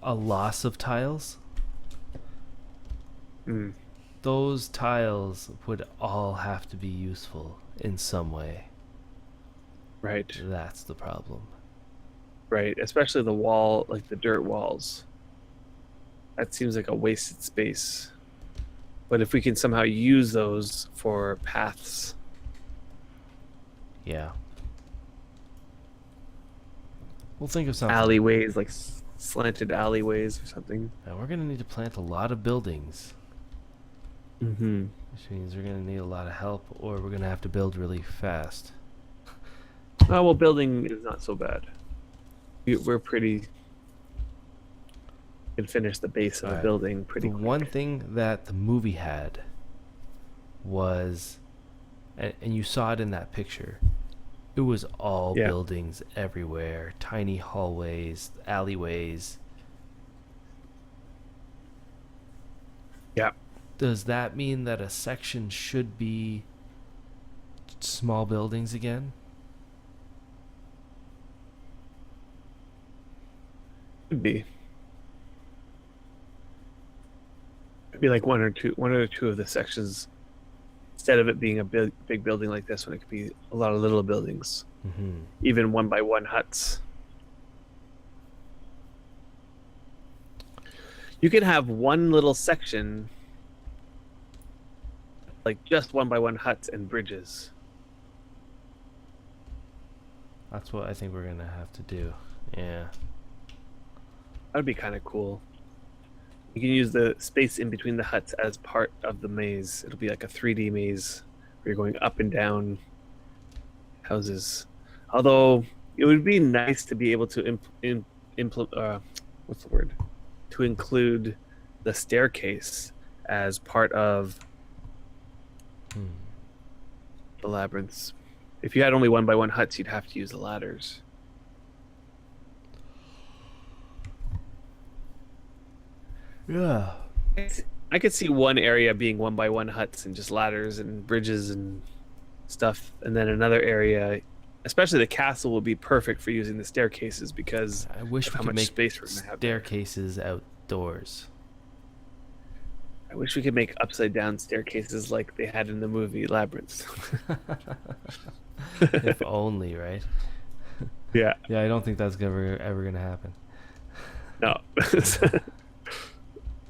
a loss of tiles. Those tiles would all have to be useful in some way. Right. That's the problem. Right. Especially the wall, like the dirt walls. That seems like a wasted space. But if we can somehow use those for paths. Yeah. We'll think of something. Alleyways, like slanted alleyways or something. Now we're going to need to plant a lot of buildings. Which means we're going to need a lot of help, or we're going to have to build really fast. Oh, well, building is not so bad. We're pretty... can finish the base of a building pretty quick. One thing that the movie had was, and you saw it in that picture, it was all buildings everywhere, tiny hallways, alleyways. Yeah. Does that mean that a section should be small buildings again? Could be. It'd be like one or two of the sections. Instead of it being a big building like this one, it could be a lot of little buildings, even 1x1 huts. You could have one little section, like just 1x1 huts and bridges. That's what I think we're gonna have to do. Yeah. That would be kind of cool. You can use the space in between the huts as part of the maze. It'll be like a 3D maze where you're going up and down houses. Although it would be nice to be able to to include the staircase as part of the labyrinths. If you had only 1x1 huts, you'd have to use the ladders. Yeah. I could see one area being 1x1 huts and just ladders and bridges and stuff, and then another area, especially the castle, will be perfect for using the staircases because I wish of we how could much make space we're gonna have there. staircases outdoors. I wish we could make upside down staircases like they had in the movie Labyrinth. If only, right? Yeah. Yeah, I don't think that's ever gonna happen. No.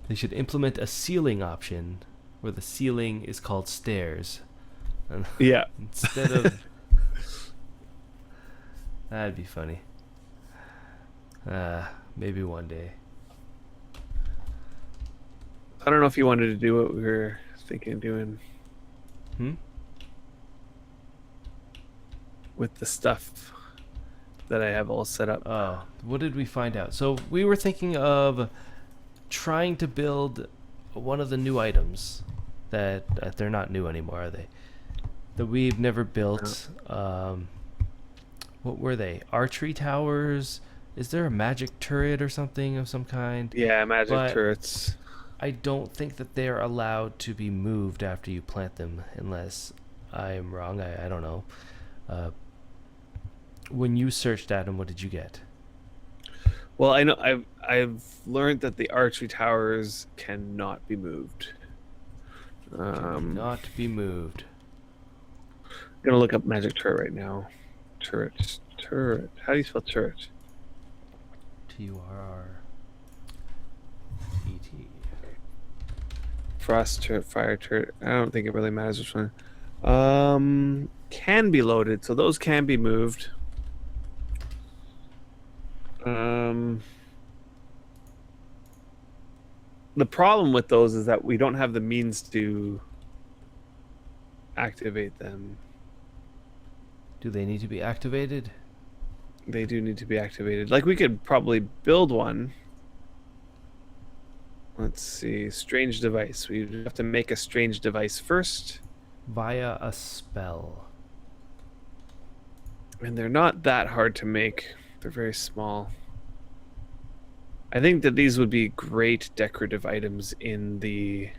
They should implement a ceiling option where the ceiling is called stairs. Yeah. Instead of... That'd be funny. Maybe one day. I don't know if you wanted to do what we were thinking of doing with the stuff that I have all set up. Oh, what did we find out? So we were thinking of trying to build one of the new items that they're not new anymore, are they? That we've never built. What were they? Archery towers? Is there a magic turret or something of some kind? Yeah, magic But turrets. I don't think that they're allowed to be moved after you plant them, unless I am wrong. I don't know. When you searched at them, what did you get? Well, I know I've learned that the archery towers cannot be moved. Not be moved. I'm gonna look up magic turret right now. Turret. How do you spell turret? Turret. Frost turret, fire turret. I don't think it really matters which one. Can be loaded, so those can be moved. The problem with those is that we don't have the means to activate them. Do they need to be activated? They do need to be activated. Like, we could probably build one. Let's see. Strange device. We have to make a strange device first. Via a spell. And they're not that hard to make. They're very small. I think that these would be great decorative items in the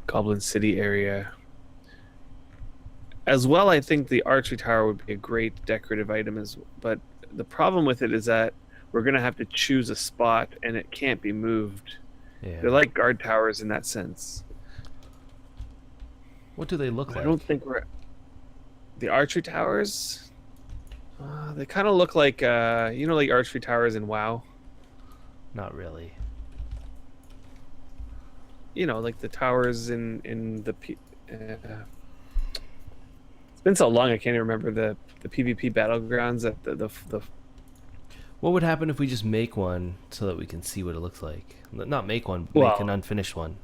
Goblin City area. As well, I think the archery tower would be a great decorative item, but the problem with it is that we're going to have to choose a spot, and it can't be moved. Yeah. They're like guard towers in that sense. What do they look like? I don't think we're... The archery towers? They kind of look like, like archery towers in WoW? Not really. Like the towers in the... It's been so long I can't even remember the PvP battlegrounds at the What would happen if we just make one so that we can see what it looks like? Not make one, Well, make an unfinished one.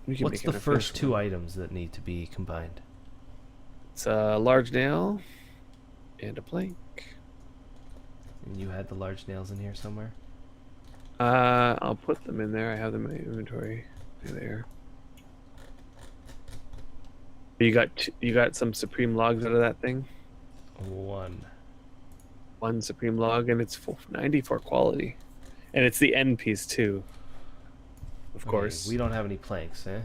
What's the first two items that need to be combined? It's a large nail and a plank. And you had the large nails in here somewhere? I'll put them in there. I have them in my inventory. There. You got some supreme logs out of that thing? One Supreme log, and it's 94 quality. And it's the end piece too. Of course. We don't have any planks, eh?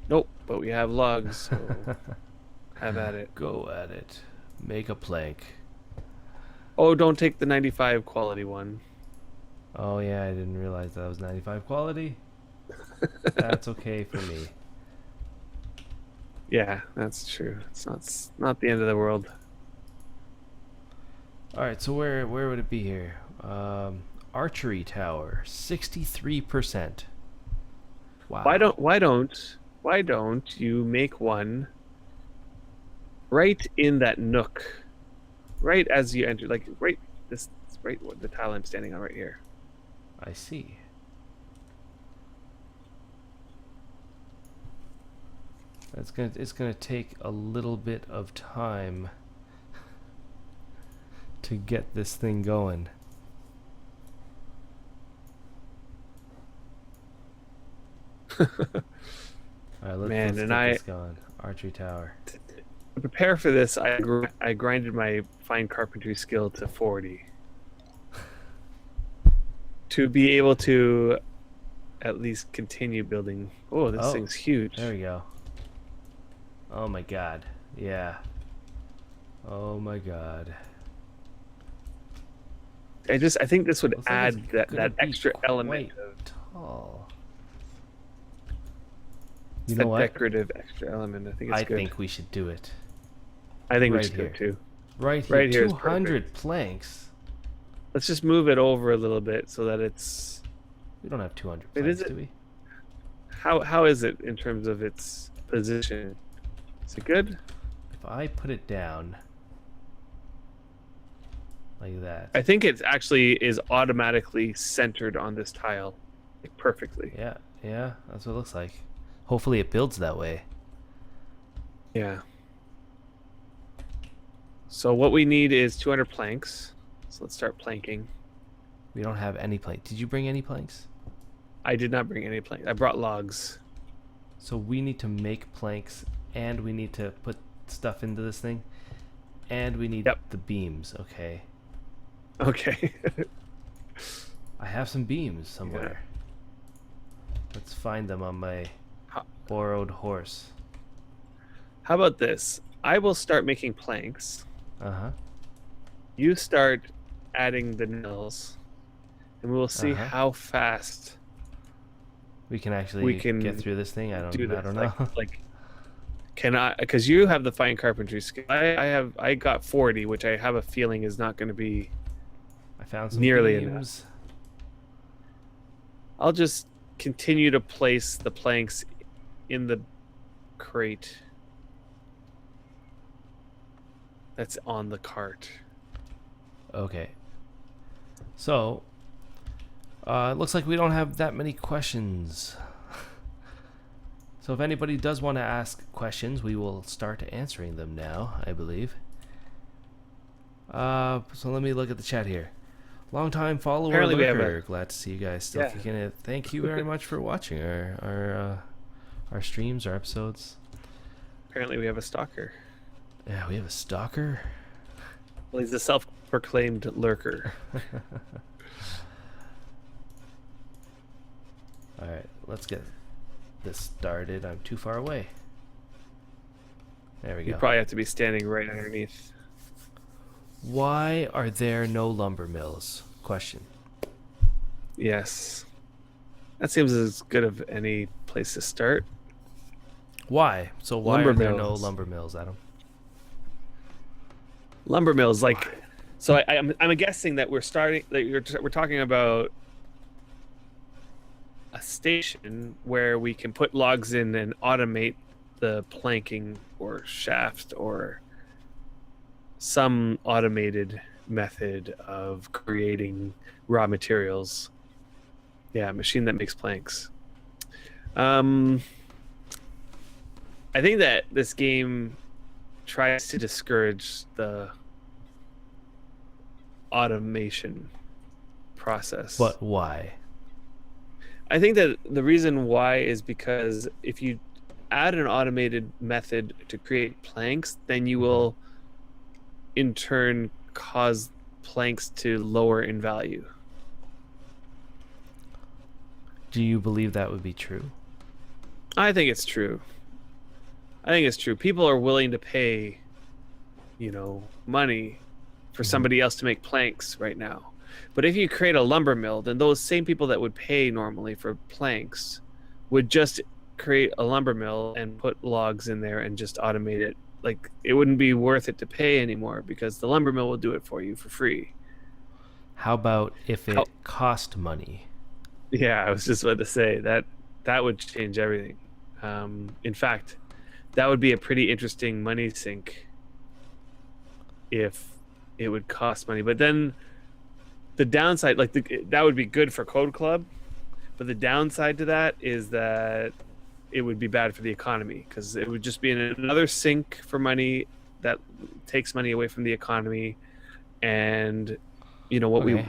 Nope, but we have logs, so have at it. Go at it. Make a plank. Oh, don't take the 95 quality one. Oh yeah, I didn't realize that was 95 quality. That's okay for me. Yeah, that's true. It's not the end of the world. All right, so where would it be here? Archery tower, 63%. Wow. Why don't you make one right in that nook, right as you enter, like right the tile I'm standing on right here. I see. It's gonna take a little bit of time to get this thing going. All right, let's get this going. Archery tower. To prepare for this, I grinded my fine carpentry skill to 40 to be able to at least continue building. Oh, this thing's huge. There we go. Oh my god. Yeah. Oh my god. I think this would add that extra element of tall. You know what? Decorative extra element. I think it's good. I think we should do it. I think we should do it too. Right here. 200 planks. Let's just move it over a little bit so that it's... We don't have 200 planks, do we? How is it in terms of its position? Is it good? If I put it down like that. I think it actually is automatically centered on this tile, like perfectly. Yeah, that's what it looks like. Hopefully it builds that way. Yeah. So what we need is 200 planks. So let's start planking. We don't have any planks. Did you bring any planks? I did not bring any planks. I brought logs. So we need to make planks, and we need to put stuff into this thing, and we need the beams. Okay. Okay. I have some beams somewhere. Let's find them on my borrowed horse. How about this? I will start making planks. Uh-huh. You start adding the nails, and we will see how fast we can actually get through this thing. I don't know. Like can I? Because you have the fine carpentry skill. I got 40, which I have a feeling is not going to be. I found some nearly beams. Enough. I'll just continue to place the planks in the crate that's on the cart. Okay. So, it looks like we don't have that many questions. So if anybody does want to ask questions, we will start answering them now, I believe. So let me look at the chat here. Long-time follower, Apparently lurker. Glad to see you guys still kicking it. Thank you very much for watching our streams, our episodes. Apparently we have a stalker. Yeah, we have a stalker. Well, he's a self-proclaimed lurker. All right, let's get this started. I'm too far away. There we go. You probably have to be standing right underneath. Why are there no lumber mills? Question. Yes. That seems as good of any place to start. Why? So why are there no lumber mills, Adam? Lumbermills, like, so I'm guessing that we're starting. Like we're talking about a station where we can put logs in and automate the planking or shaft or some automated method of creating raw materials. Yeah, machine that makes planks. I think that this game tries to discourage the automation process. But why? I think that the reason why is because if you add an automated method to create planks, then you will in turn cause planks to lower in value. Do you believe that would be true? I think it's true. People are willing to pay, money for somebody else to make planks right now. But if you create a lumber mill, then those same people that would pay normally for planks would just create a lumber mill and put logs in there and just automate it. Like, it wouldn't be worth it to pay anymore because the lumber mill will do it for you for free. How about if it cost money? Yeah, I was just about to say that would change everything. In fact, that would be a pretty interesting money sink if it would cost money. But then the downside, that would be good for Code Club, but the downside to that is that it would be bad for the economy because it would just be another sink for money that takes money away from the economy. And how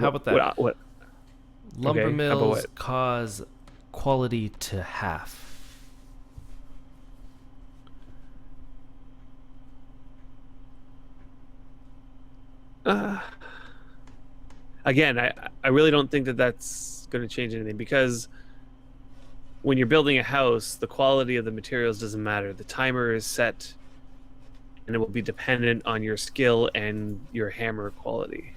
about that? What Lumber mills cause quality to half. Again, I really don't think that that's going to change anything because when you're building a house, the quality of the materials doesn't matter. The timer is set and it will be dependent on your skill and your hammer quality.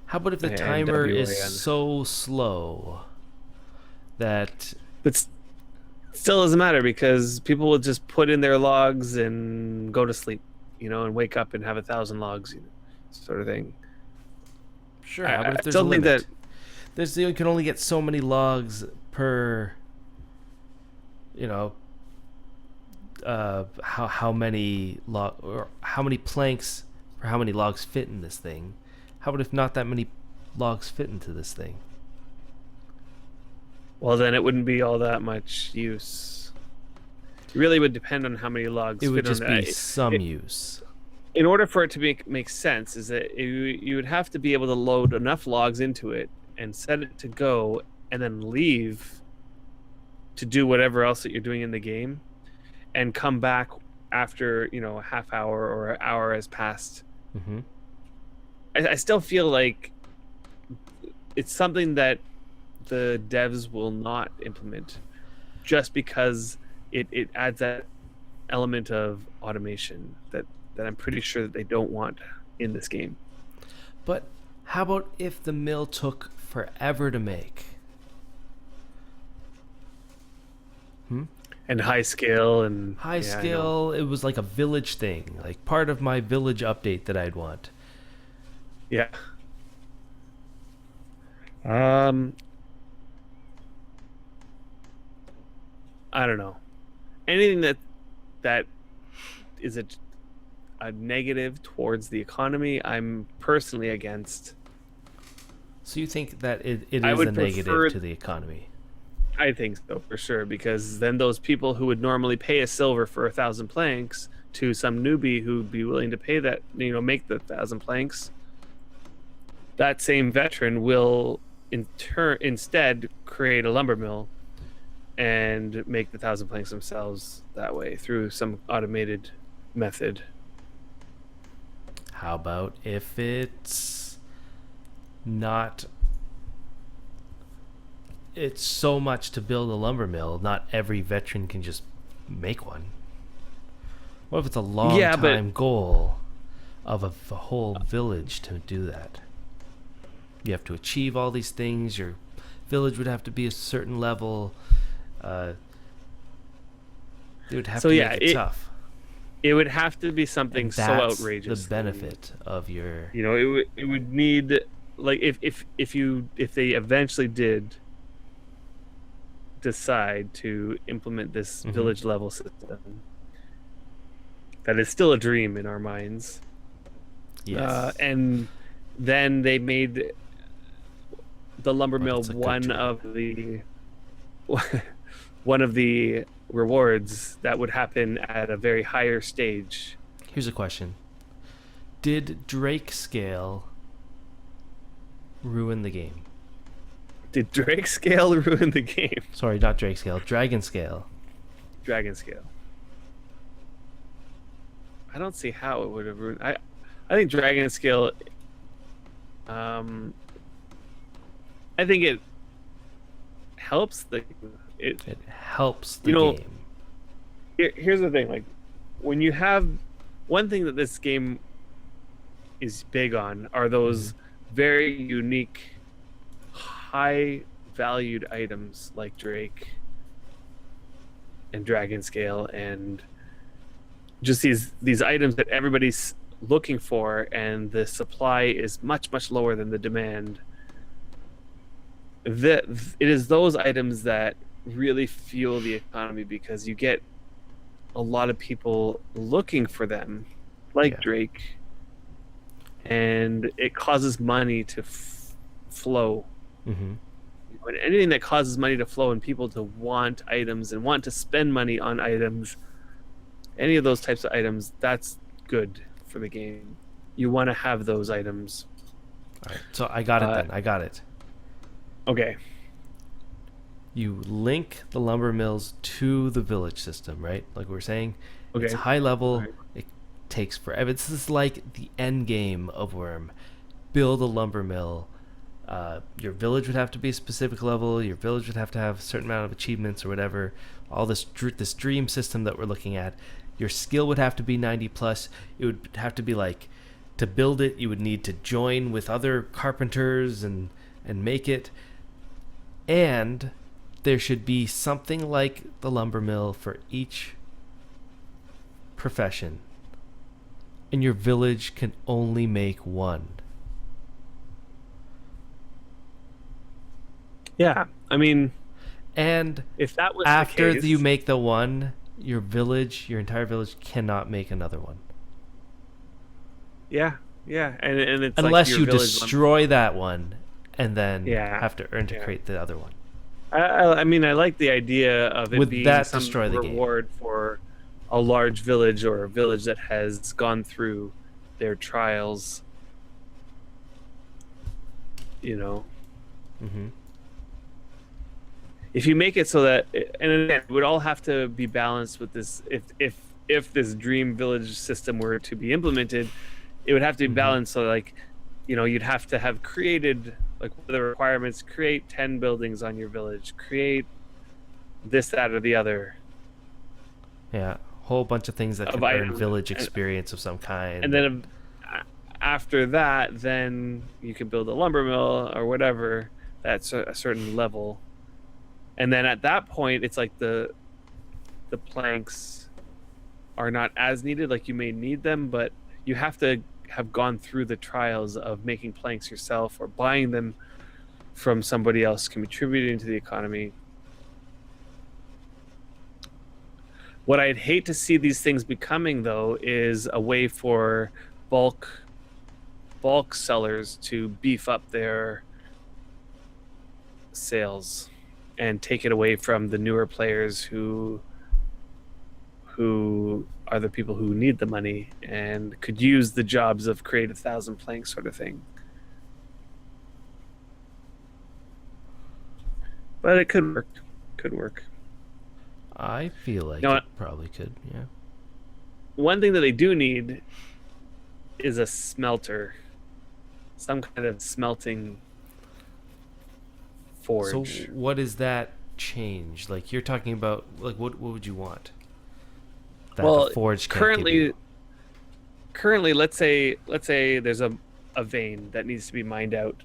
How about if the timer is so slow that... But still doesn't matter because people will just put in their logs and go to sleep, and wake up and have 1,000 logs, sort of thing. Sure. How about if there's a limit? You can only get so many logs per, how many planks for how many logs fit in this thing. How about if not that many logs fit into this thing? Well, then it wouldn't be all that much use. It really would depend on how many logs It fit would just on be some use. In order for it to make sense, is that you would have to be able to load enough logs into it and set it to go, and then leave to do whatever else that you're doing in the game, and come back after a half hour or an hour has passed. Mm-hmm. I still feel like it's something that the devs will not implement, just because it adds that element of automation that I'm pretty sure that they don't want in this game. But how about if the mill took forever to make? And high skill. It was like a village thing, like part of my village update that I'd want. Yeah. I don't know. Anything that is a negative towards the economy, I'm personally against. So you think that it is I would a negative prefer- to the economy? I think so, for sure, because then those people who would normally pay a silver for 1,000 planks to some newbie who'd be willing to pay that, make the 1,000 planks, that same veteran will instead create a lumber mill and make the 1,000 planks themselves that way through some automated method. How about if it's not... It's so much to build a lumber mill, not every veteran can just make one. What if it's a long time goal of a whole village to do that? You have to achieve all these things. Your village would have to be a certain level. It would have to make it tough. It would have to be something so outrageous. The benefit of your... it would need, like, if they eventually did decide to implement this village level system, that is still a dream in our minds. Yes. And then they made the lumber mill one of the rewards that would happen at a very higher stage. Here's a question. Did Drake scale ruin the game? Did Drake scale ruin the game? Sorry, not Drake scale. Dragon scale. Dragon scale. I don't see how it would have ruined. I think Dragon scale. I think it helps it helps the game. Here's the thing: like, when you have one thing that this game is big on are those very unique, high valued items like Drake and Dragon Scale, and just these items that everybody's looking for, and the supply is much lower than the demand. It is those items that really fuel the economy, because you get a lot of people looking for them, like Drake, and it causes money to flow. Mm-hmm. But anything that causes money to flow and people to want items and want to spend money on items, any of those types of items, that's good for the game. You want to have those items. All right, so I got it then. I got it. Okay. You link the lumber mills to the village system, right? Like we were saying, it's high level. Right. It takes forever. This is like the end game of Wurm. Build a lumber mill. Your village would have to be a specific level. Your village would have to have a certain amount of achievements or whatever. All this dream system that we're looking at. Your skill would have to be 90 plus. It would have to be like, to build it, you would need to join with other carpenters and make it. And there should be something like the lumber mill for each profession. And your village can only make one. Yeah, I mean, and if that was after the case, you make the one, your entire village cannot make another one. Yeah, yeah, and it's like Unless your you village. destroy that one and then Yeah, have to earn to yeah. create the other one. I mean, I like the idea of it Would being that some destroy the game? reward for a large village or a village that has gone through their trials. You know, Mm-hmm. if you make it so that, and again, it would all have to be balanced with this. If this dream village system were to be implemented, it would have to be Mm-hmm. balanced. So like, you'd have to have created, like, what are the requirements: create 10 buildings on your village, create this, that, or the other. Yeah, whole bunch of things that Of can earn items, village experience of some kind. and then after that, then you can build a lumber mill or whatever that's a certain level, and then at that point, it's like the planks are not as needed. Like, you may need them, but you have to have gone through the trials of making planks yourself or buying them from somebody else, contributing to the economy. What I'd hate to see these things becoming, though, is a way for bulk sellers to beef up their sales and take it away from the newer players who are the people who need the money and could use the jobs of create 1,000 planks sort of thing. But it could work. Could work. I feel like No, it probably could. Yeah. one thing that they do need is a smelter, some kind of smelting forge. So what is that change? Like, you're talking about, like, what would you want? That Well, the forge can't give you? currently, let's say there's a vein that needs to be mined out.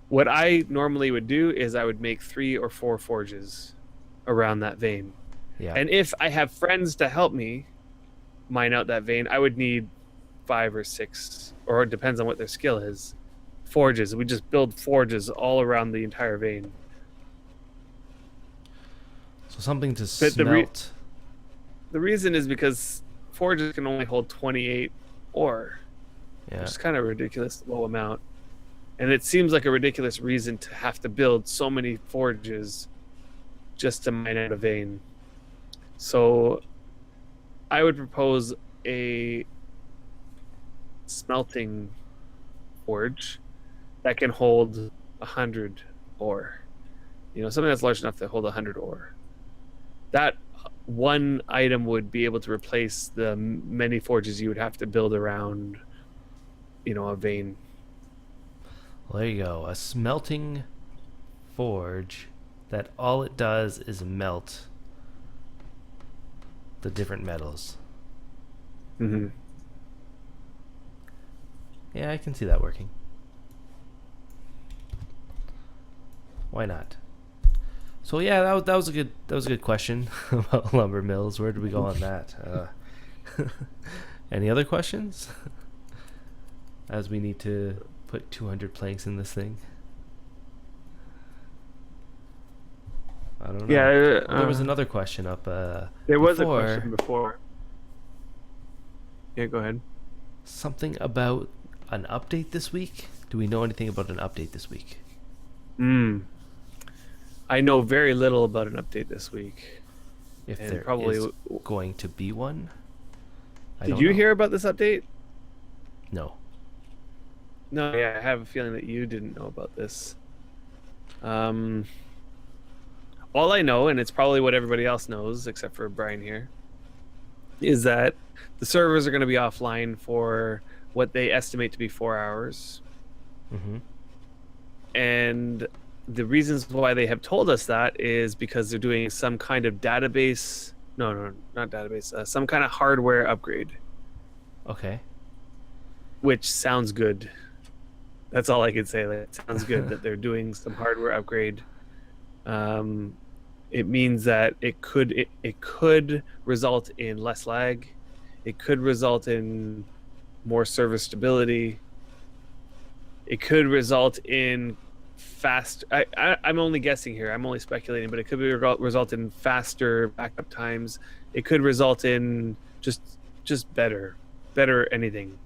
What I normally would do is I would make 3 or 4 forges around that vein. Yeah. And if I have friends to help me mine out that vein, I would need 5 or 6, or it depends on what their skill is, forges. We just build forges all around the entire vein. So something to But smelt. The reason is because forges can only hold 28 ore, Yeah. which is kind of a ridiculous low amount. And it seems like a ridiculous reason to have to build so many forges just to mine out a vein. So I would propose a smelting forge that can hold 100 ore. Something that's large enough to hold 100 ore. That one item would be able to replace the many forges you would have to build around, a vein. Well, there you go. A smelting forge that all it does is melt the different metals. Mm-hmm. Yeah, I can see that working. Why not? So yeah, that was a good question about Lumbermills. Where did we go on that? Any other questions? As we need to put 200 planks in this thing. I don't know. Yeah, There was another question up. There was a question before. Yeah, go ahead. Something about an update this week. Do we know anything about an update this week? I know very little about an update this week. If And there probably is going to be one. Did you hear about this update? No. No, yeah, I have a feeling that you didn't know about this. All I know, and it's probably what everybody else knows, except for Brian here, is that the servers are going to be offline for what they estimate to be 4 hours. Mm-hmm. And the reasons why they have told us that is because they're doing some kind of database. No, not database. Some kind of hardware upgrade. Okay. Which sounds good. That's all I could say. It sounds good that they're doing some hardware upgrade. It means that it could result in less lag. It could result in more server stability. It could result in fast. I'm only guessing here. I'm only speculating, but it could result in faster backup times. It could result in just better better anything.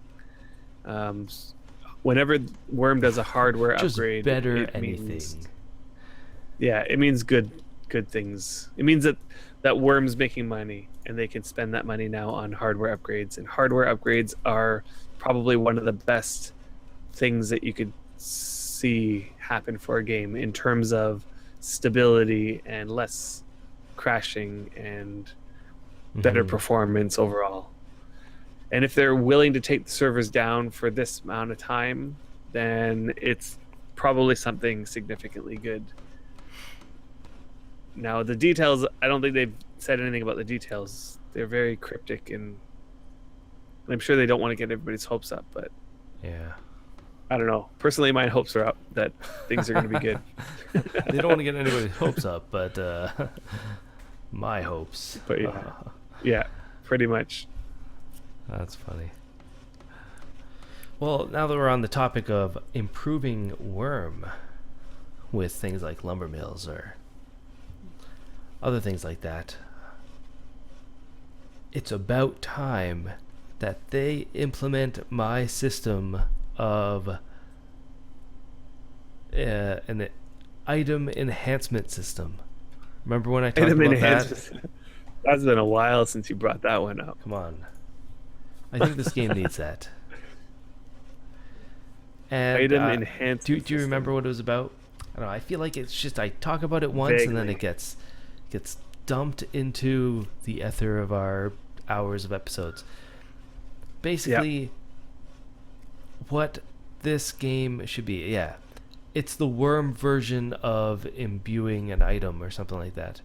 Whenever Wurm does a hardware Just upgrade, better it anything. means, yeah, it means good things. It means that Wurm's making money, and they can spend that money now on hardware upgrades. And hardware upgrades are probably one of the best things that you could see happen for a game in terms of stability and less crashing and better performance overall. And if they're willing to take the servers down for this amount of time, then it's probably something significantly good. Now, the details, I don't think they've said anything about the details. They're very cryptic, and I'm sure they don't want to get everybody's hopes up, but Yeah. I don't know. Personally, my hopes are up that things are going to be good. They don't want to get anybody's hopes up, but my hopes. But yeah, yeah, pretty much. That's funny. Well, now that we're on the topic of improving Wurm with things like Lumbermills or other things like that, it's about time that they implement my system of an item enhancement system. Remember when I talked about that? That's been a while since you brought that one up. Come on. I think this game needs that. And Item enhancement. Do you remember what it was about? I don't know. I feel like it's just I talk about it once and then it gets dumped into the ether of our hours of episodes. Basically, what this game should be, it's the Wurm version of imbuing an item or something like that.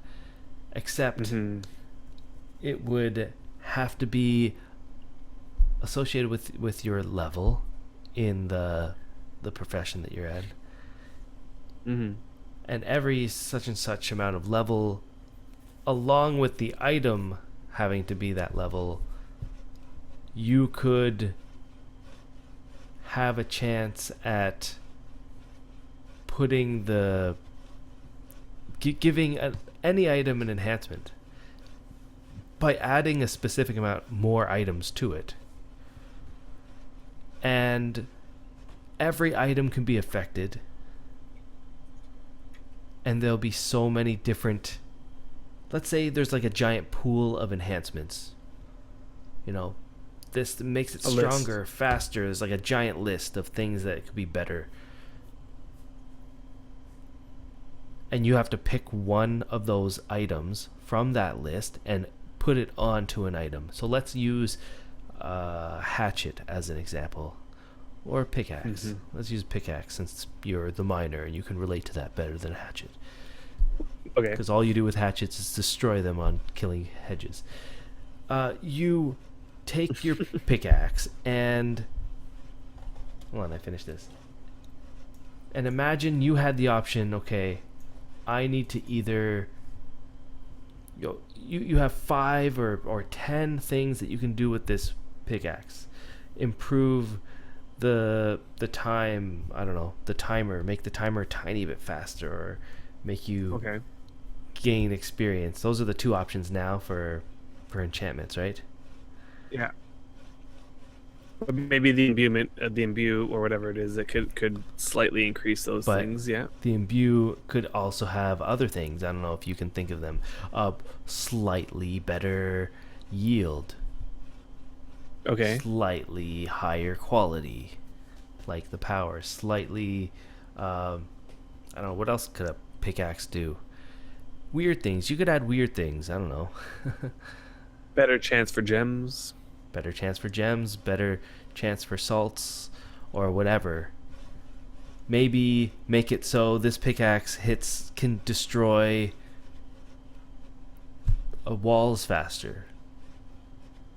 Except it would have to be associated with your level in the profession that you're at. And every such and such amount of level, along with the item having to be that level, you could have a chance at putting giving any item an enhancement by adding a specific amount more items to it. And every item can be affected, and there'll be so many different, let's say there's like a giant pool of enhancements, this makes it stronger, faster. There's like a giant list of things that could be better, and you have to pick one of those items from that list and put it onto an item. So let's use hatchet as an example, or pickaxe. Let's use pickaxe since you're the miner and you can relate to that better than a hatchet. Okay. Because all you do with hatchets is destroy them on killing hedges. You take your pickaxe and hold on, I finished this. And imagine you had the option. Okay, I need to either you have 5 or 10 things that you can do with this pickaxe. Improve the time, I don't know, the timer, make the timer a tiny bit faster, or make you gain experience. Those are the two options now for enchantments, right? Yeah. Maybe the imbue or whatever it is that could slightly increase those things. Yeah. The imbue could also have other things. I don't know if you can think of them. Slightly better yield. Okay. Slightly higher quality, like the power. Slightly, I don't know, what else could a pickaxe do? Weird things. You could add weird things. I don't know. Better chance for gems. Better chance for gems. Better chance for salts, or whatever. Maybe make it so this pickaxe can destroy walls faster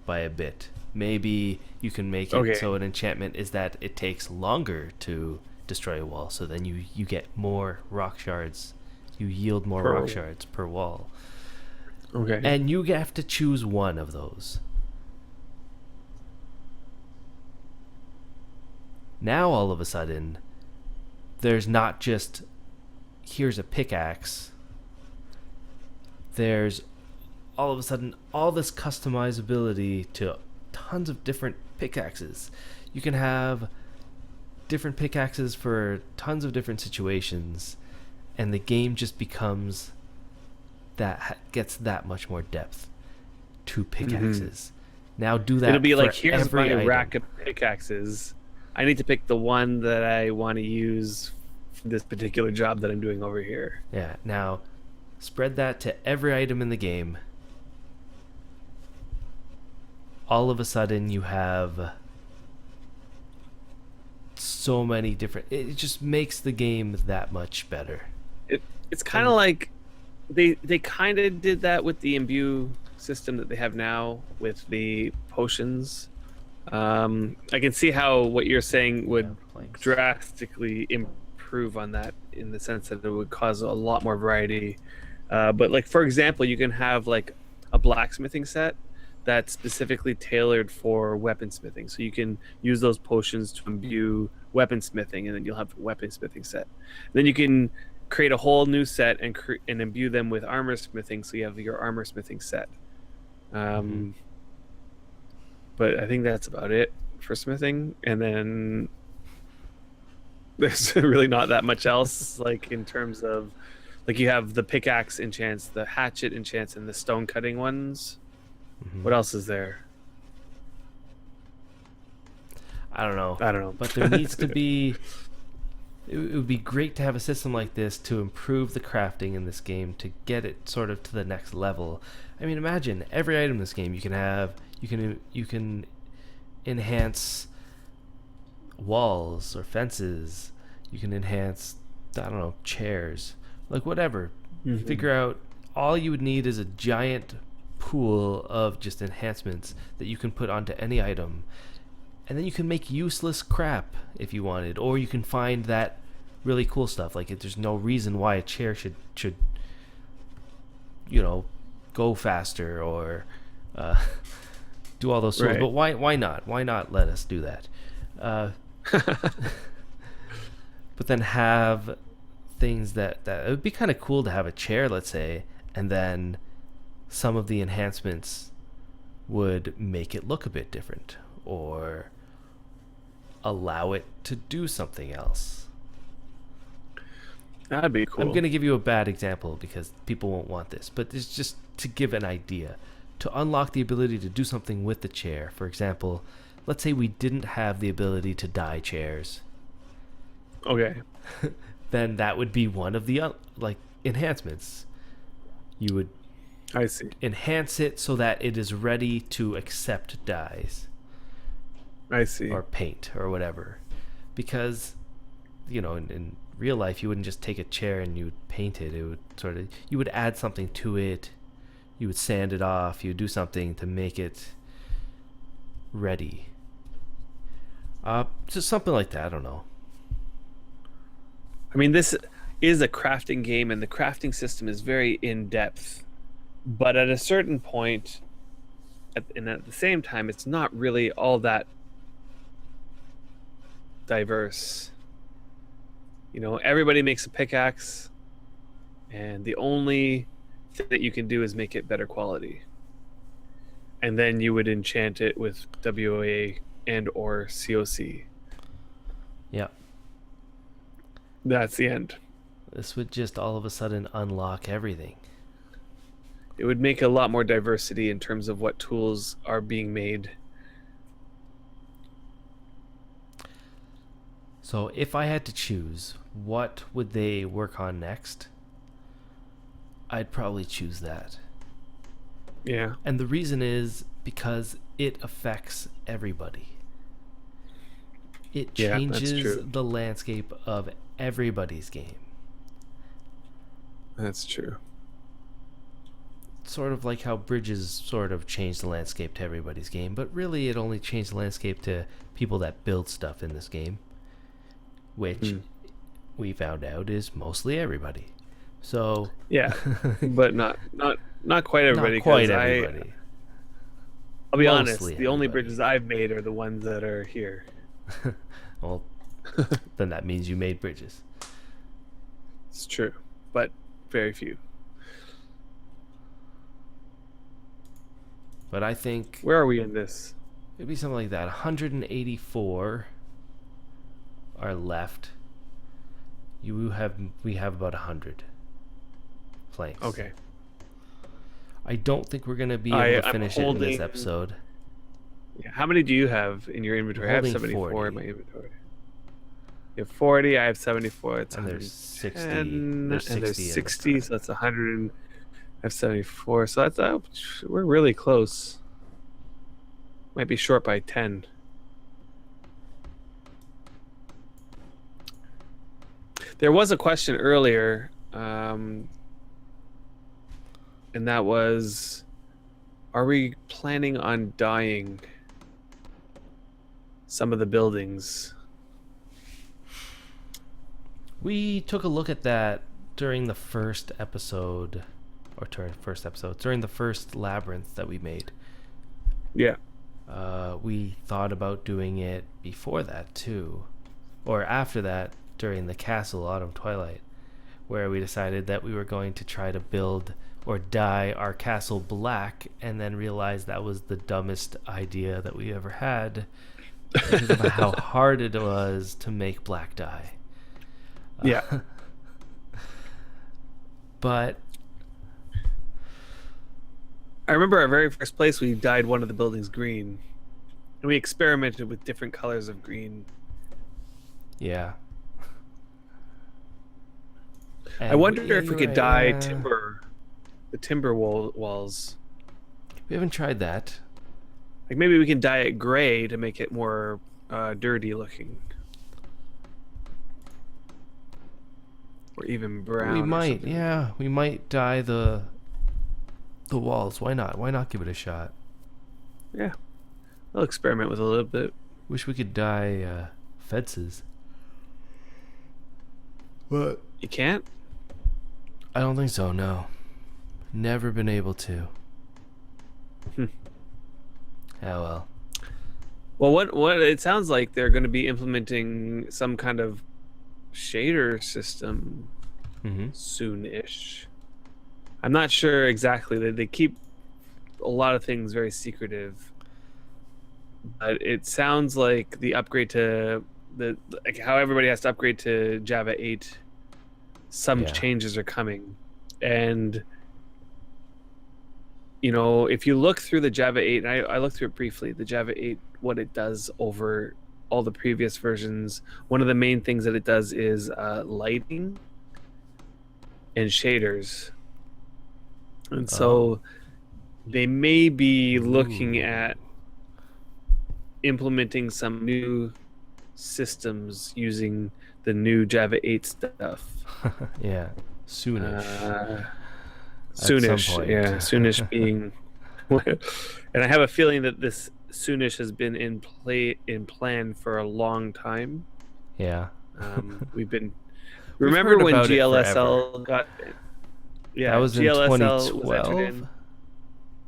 by a bit. Maybe you can make it so an enchantment is that it takes longer to destroy a wall, so then you get more rock shards. You yield more rock shards per wall. Okay. And you have to choose one of those. Now all of a sudden, there's not just, here's a pickaxe. There's all of a sudden all this customizability to tons of different pickaxes. You can have different pickaxes for tons of different situations, and the game just becomes gets that much more depth to pickaxes. Now do that. It'll be for like, here's every my item. rack of pickaxes. I need to pick the one that I want to use for this particular job that I'm doing over here. Yeah. Now, spread that to every item in the game. All of a sudden, you have so many different. It just makes the game that much better. It's kind of like they kind of did that with the imbue system that they have now with the potions. I can see how what you're saying would drastically improve on that, in the sense that it would cause a lot more variety. But like, for example, you can have like a blacksmithing set that's specifically tailored for weaponsmithing. So you can use those potions to imbue weaponsmithing, and then you'll have a weaponsmithing set. Then you can create a whole new set and imbue them with armor smithing, so you have your armor smithing set. But I think that's about it for smithing. And then there's really not that much else, like in terms of, like, you have the pickaxe enchants, the hatchet enchants, and the stone cutting ones. What else is there? I don't know. But there needs to be. It would be great to have a system like this to improve the crafting in this game, to get it sort of to the next level. I mean, imagine every item in this game you can have. You can enhance walls or fences. You can enhance, I don't know, chairs, like whatever. Figure out. All you would need is a giant pool of just enhancements that you can put onto any item, and then you can make useless crap if you wanted, or you can find that really cool stuff. Like, there's no reason why a chair should go faster or do all those sorts. But why not let us do that? But then have things that it would be kind of cool to have a chair, let's say, and then some of the enhancements would make it look a bit different, or allow it to do something else. That'd be cool. I'm going to give you a bad example because people won't want this, but it's just to give an idea. To unlock the ability to do something with the chair. For example, let's say we didn't have the ability to dye chairs. Okay. Then that would be one of the enhancements. You would enhance it so that it is ready to accept dyes. I see. Or paint or whatever. Because, in real life, you wouldn't just take a chair and you would paint it. It would you would add something to it. You would sand it off. You would do something to make it ready. Just something like that. I don't know. I mean, this is a crafting game, and the crafting system is very in-depth. But at a certain point, and at the same time, it's not really all that diverse. Everybody makes a pickaxe, and the only thing that you can do is make it better quality. And then you would enchant it with WOA and or COC. Yeah. That's the end. This would just all of a sudden unlock everything. It would make a lot more diversity in terms of what tools are being made. So if I had to choose, what would they work on next? I'd probably choose that. Yeah. And the reason is because it affects everybody. It changes the landscape of everybody's game. That's true. Sort of like how bridges sort of changed the landscape to everybody's game, but really it only changed the landscape to people that build stuff in this game, which we found out is mostly everybody. So yeah, but not quite everybody. Not quite everybody. I'll be honest. The only bridges I've made are the ones that are here. Well, then that means you made bridges. It's true, but very few. But I think... Where are we in this? It'd be something like that. 184 are left. We have about 100 planks. Okay. I don't think we're gonna be able to finish it in this episode. Yeah. How many do you have in your inventory? I have 74 40. In my inventory. You have 40. I have 74. It's and there's 60. There's 60. So that's 100. I have 74. So that's we're really close. Might be short by 10. There was a question earlier, and that was, are we planning on dyeing some of the buildings? We took a look at that during the first labyrinth that we made. Yeah. We thought about doing it before that too, or after that during the Castle Autumn Twilight, where we decided that we were going to try to build or dye our castle black, and then realized that was the dumbest idea that we ever had because of how hard it was to make black dye. Yeah. But I remember our very first place, we dyed one of the buildings green, and we experimented with different colors of green. Yeah. I wonder if we could dye the timber walls. We haven't tried that. Like maybe we can dye it gray to make it more dirty looking. Or even brown. We might, yeah. We might dye the walls. Why not? Why not give it a shot? Yeah. I'll experiment with a little bit. Wish we could dye fences. What? You can't? I don't think so, no. Never been able to. Oh well. Well, what it sounds like they're going to be implementing some kind of shader system soon-ish. I'm not sure exactly. They keep a lot of things very secretive. But it sounds like the upgrade to how everybody has to upgrade to Java 8. Some changes are coming, and if you look through the Java 8, and I looked through it briefly, the Java 8, what it does over all the previous versions, one of the main things that it does is lighting and shaders, and so they may be looking at implementing some new systems using the new Java 8 stuff. Yeah, soonish. Soonish being. And I have a feeling that this soonish has been in plan for a long time. Yeah. We've been. Remember when GLSL got? Yeah, that was in GLSL 2012.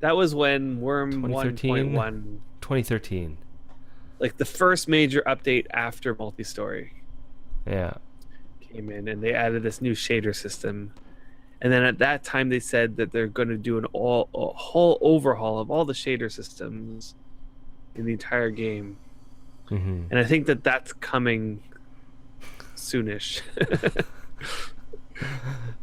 That was when Wurm 2013? 1.1. 2013. Like the first major update after multi-story. Yeah. Came in and they added this new shader system, and then at that time they said that they're going to do a whole overhaul of all the shader systems in the entire game. And I think that's coming soonish.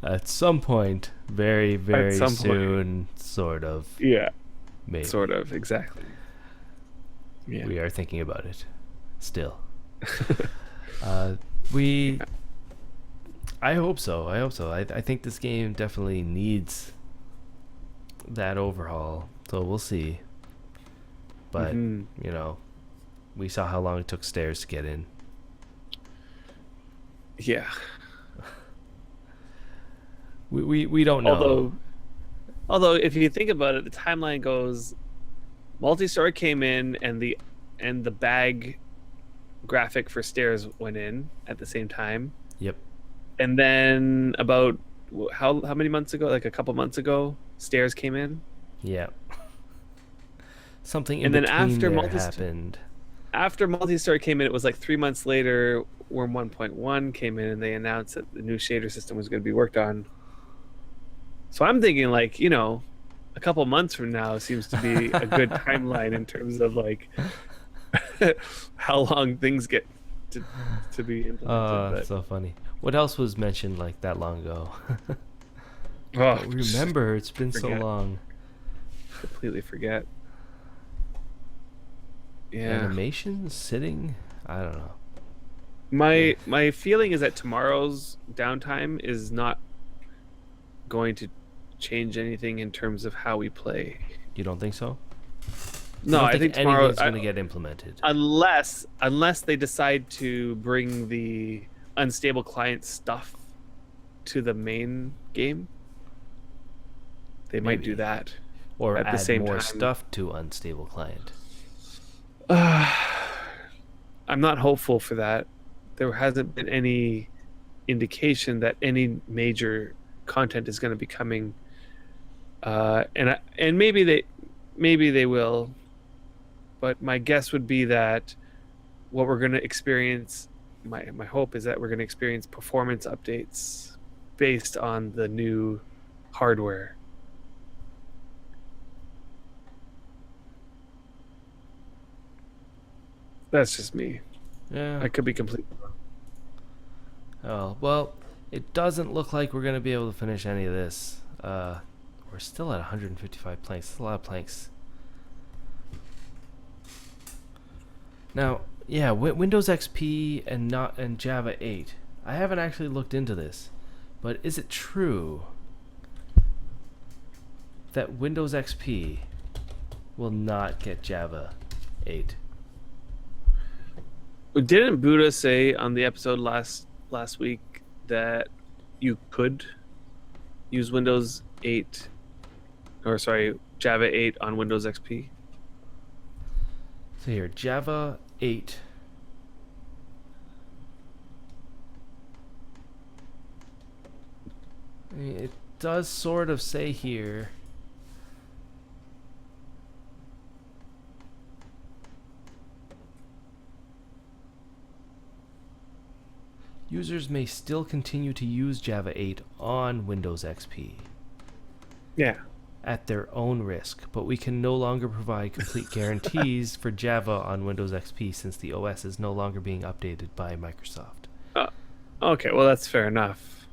At some point, very, very soon, sort of. Yeah, maybe. Sort of, exactly. Yeah. We are thinking about it still. I hope so. I think this game definitely needs that overhaul. So we'll see. But, we saw how long it took stairs to get in. Yeah. We don't know. Although if you think about it, the timeline goes, multi-story came in and the bag graphic for stairs went in at the same time. Yep. And then about how many months ago? Like a couple months ago, stairs came in. Yeah. Something in and then between after there happened. After multi-story came in, it was like 3 months later. Wurm 1.1 came in, and they announced that the new shader system was going to be worked on. So I'm thinking, like, a a couple months from now seems to be a good timeline in terms of like how long things get to be implemented. But So funny. What else was mentioned like that long ago? oh, Remember, it's been so forget. long. Completely forget. Yeah. Animation, sitting, I don't know. My feeling is that tomorrow's downtime is not going to change anything in terms of how we play. You don't think so? No, I think tomorrow anything's going to get implemented. unless they decide to bring the unstable client stuff to the main game, they might do that. Or at add the same more time. stuff to unstable client. I'm not hopeful for that. There hasn't been any indication that any major content is going to be coming, and maybe they will, but my guess would be that what we're going to experience, my hope is that we're going to experience performance updates based on the new hardware. That's just me. Yeah. I could be completely wrong. Oh, well, it doesn't look like we're going to be able to finish any of this. We're still at 155 planks. That's a lot of planks. Now, yeah, Windows XP and Java 8. I haven't actually looked into this, but is it true that Windows XP will not get Java 8? Didn't Buddha say on the episode last week that you could use Windows 8, or sorry, Java 8 on Windows XP? So here, Java 8. It does sort of say here. Users may still continue to use Java 8 on Windows XP. Yeah. At their own risk, but we can no longer provide complete guarantees for Java on Windows XP since the OS is no longer being updated by Microsoft. Okay, well that's fair enough.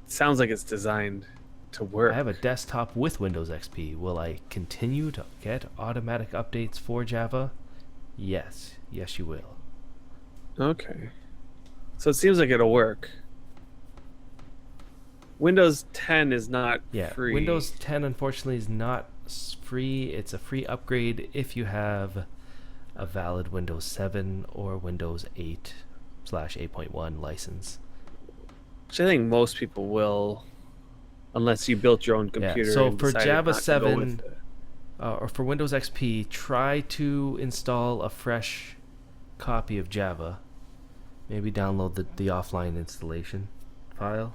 Sounds like it's designed to work. I have a desktop with Windows XP. Will I continue to get automatic updates for Java? Yes. Yes, you will. Okay. So it seems like it'll work. Windows 10 is not free. Windows 10 unfortunately is not free. It's a free upgrade if you have a valid Windows 7 or Windows 8/8.1 license. Which I think most people will, unless you built your own computer. Yeah, so and for decided Java not to go 7 with it. or for Windows XP, try to install a fresh copy of Java. Maybe download the offline installation file.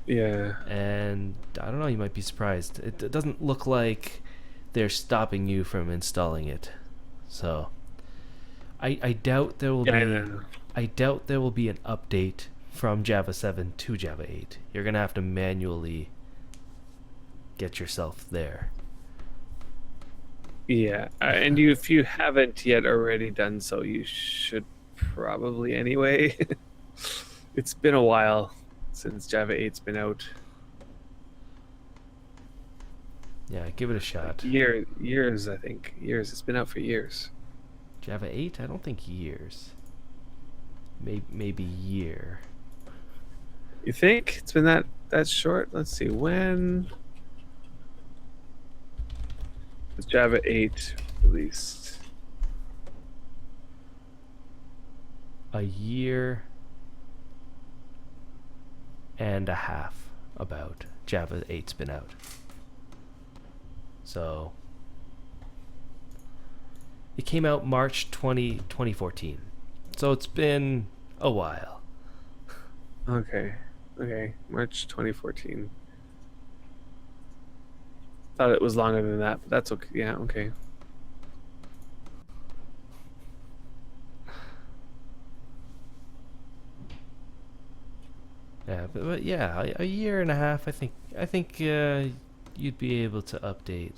Yeah. And I don't know, you might be surprised. It doesn't look like they're stopping you from installing it. So I doubt there will I doubt there will be an update from Java 7 to Java 8. You're going to have to manually get yourself there. Yeah. And if you haven't yet already done so, you should probably anyway. It's been a while since Java 8's been out. Yeah, give it a shot. Years, I think. Years. It's been out for years. Java 8? I don't think years. Maybe year. You think it's been that short? Let's see. When was Java 8 released? A year and a half about Java 8's been out. So it came out March 2014. So it's been a while. Okay. March 2014. Thought it was longer than that, but that's okay. Yeah, okay. Yeah, but yeah, a year and a half. I think you'd be able to update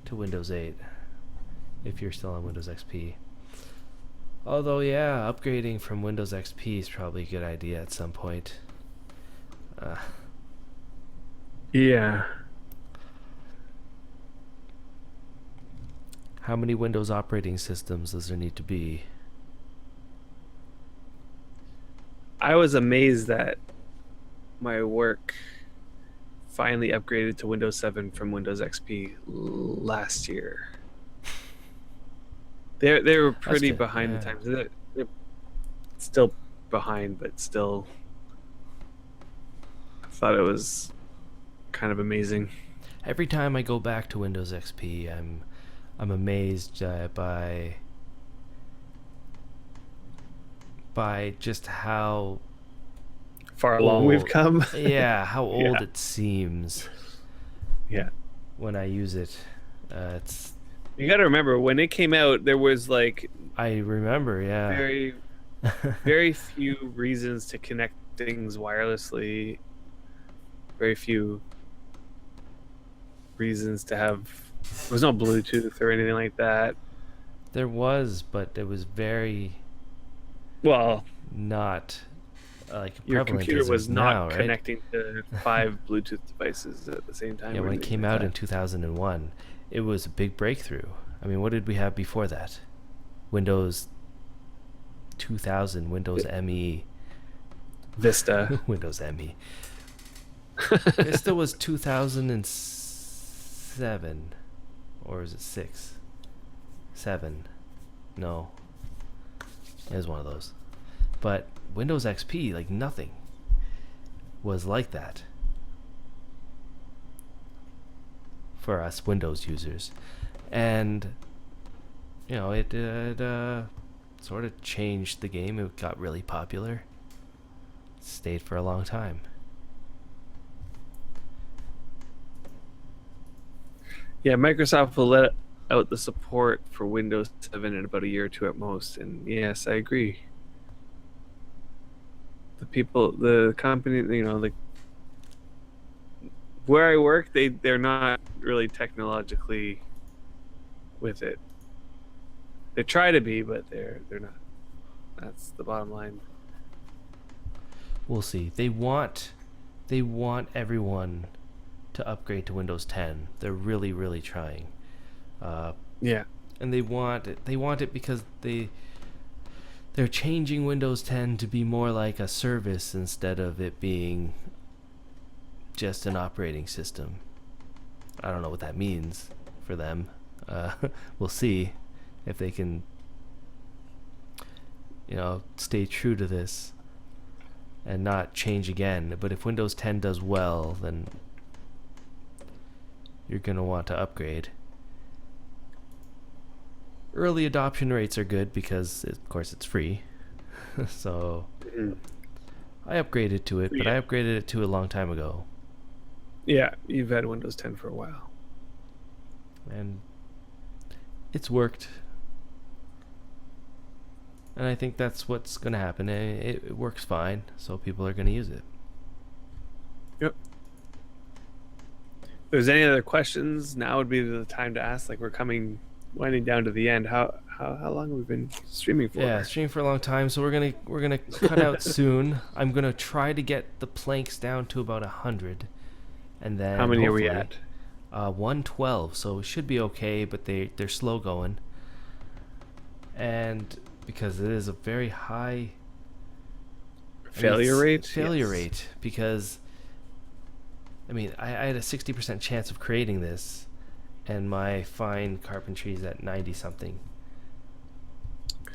to Windows 8 if you're still on Windows XP. Although, yeah, upgrading from Windows XP is probably a good idea at some point. Uh, Yeah. how many Windows operating systems does there need to be? I was amazed that my work finally upgraded to Windows 7 from Windows XP last year. They were That's pretty good. behind the Yeah. times. They're still behind, but still, I thought it was kind of amazing. Every time I go back to Windows XP, I'm amazed by just how Far along we've old, come. yeah, how old Yeah. it seems Yeah. when I use it. It's You got to remember when it came out, there was like I remember, yeah. very, very few reasons to connect things wirelessly. Very few reasons to have. There was no Bluetooth or anything like that. There was, but it was very Well, not like your prevalent computer as it was is not now, right? connecting to 5 Bluetooth devices at the same time. Yeah, or when it anything came like out in that. 2001, it was a big breakthrough. I mean, what did we have before that? Windows 2000, Windows ME, Vista. Windows ME. Vista was 2007, or is it 6? 7? No, it was one of those. But Windows XP, like nothing was like that for us Windows users, and it sort of changed the game. It got really popular, stayed for a long time. Yeah, Microsoft will let out the support for Windows 7 in about a year or two at most. And yes, I agree. The company, like where I work, they're not really technologically with it. They try to be, but they're not. That's the bottom line. We'll see. They want everyone to upgrade to Windows 10. They're really, really trying. Yeah. And they want it because they're changing Windows 10 to be more like a service instead of it being just an operating system. I don't know what that means for them. We'll see if they can stay true to this and not change again. But if Windows 10 does well, then you're going to want to upgrade. Early adoption rates are good because, of course, it's free. So I upgraded to it, but I upgraded it to a long time ago. Yeah, you've had Windows 10 for a while. And it's worked. And I think that's what's going to happen. It works fine, so people are going to use it. Yep. If there's any other questions, now would be the time to ask. Like we're winding down to the end. How long have we been streaming for? Yeah, streaming for a long time, so we're gonna cut out soon. I'm gonna try to get the planks down to about 100, and then How many are we at? 112, so it should be okay. But they're slow going, and because it is a very high failure rate. Rate, because I had a 60% chance of creating this, and my fine carpentry is at 90 something.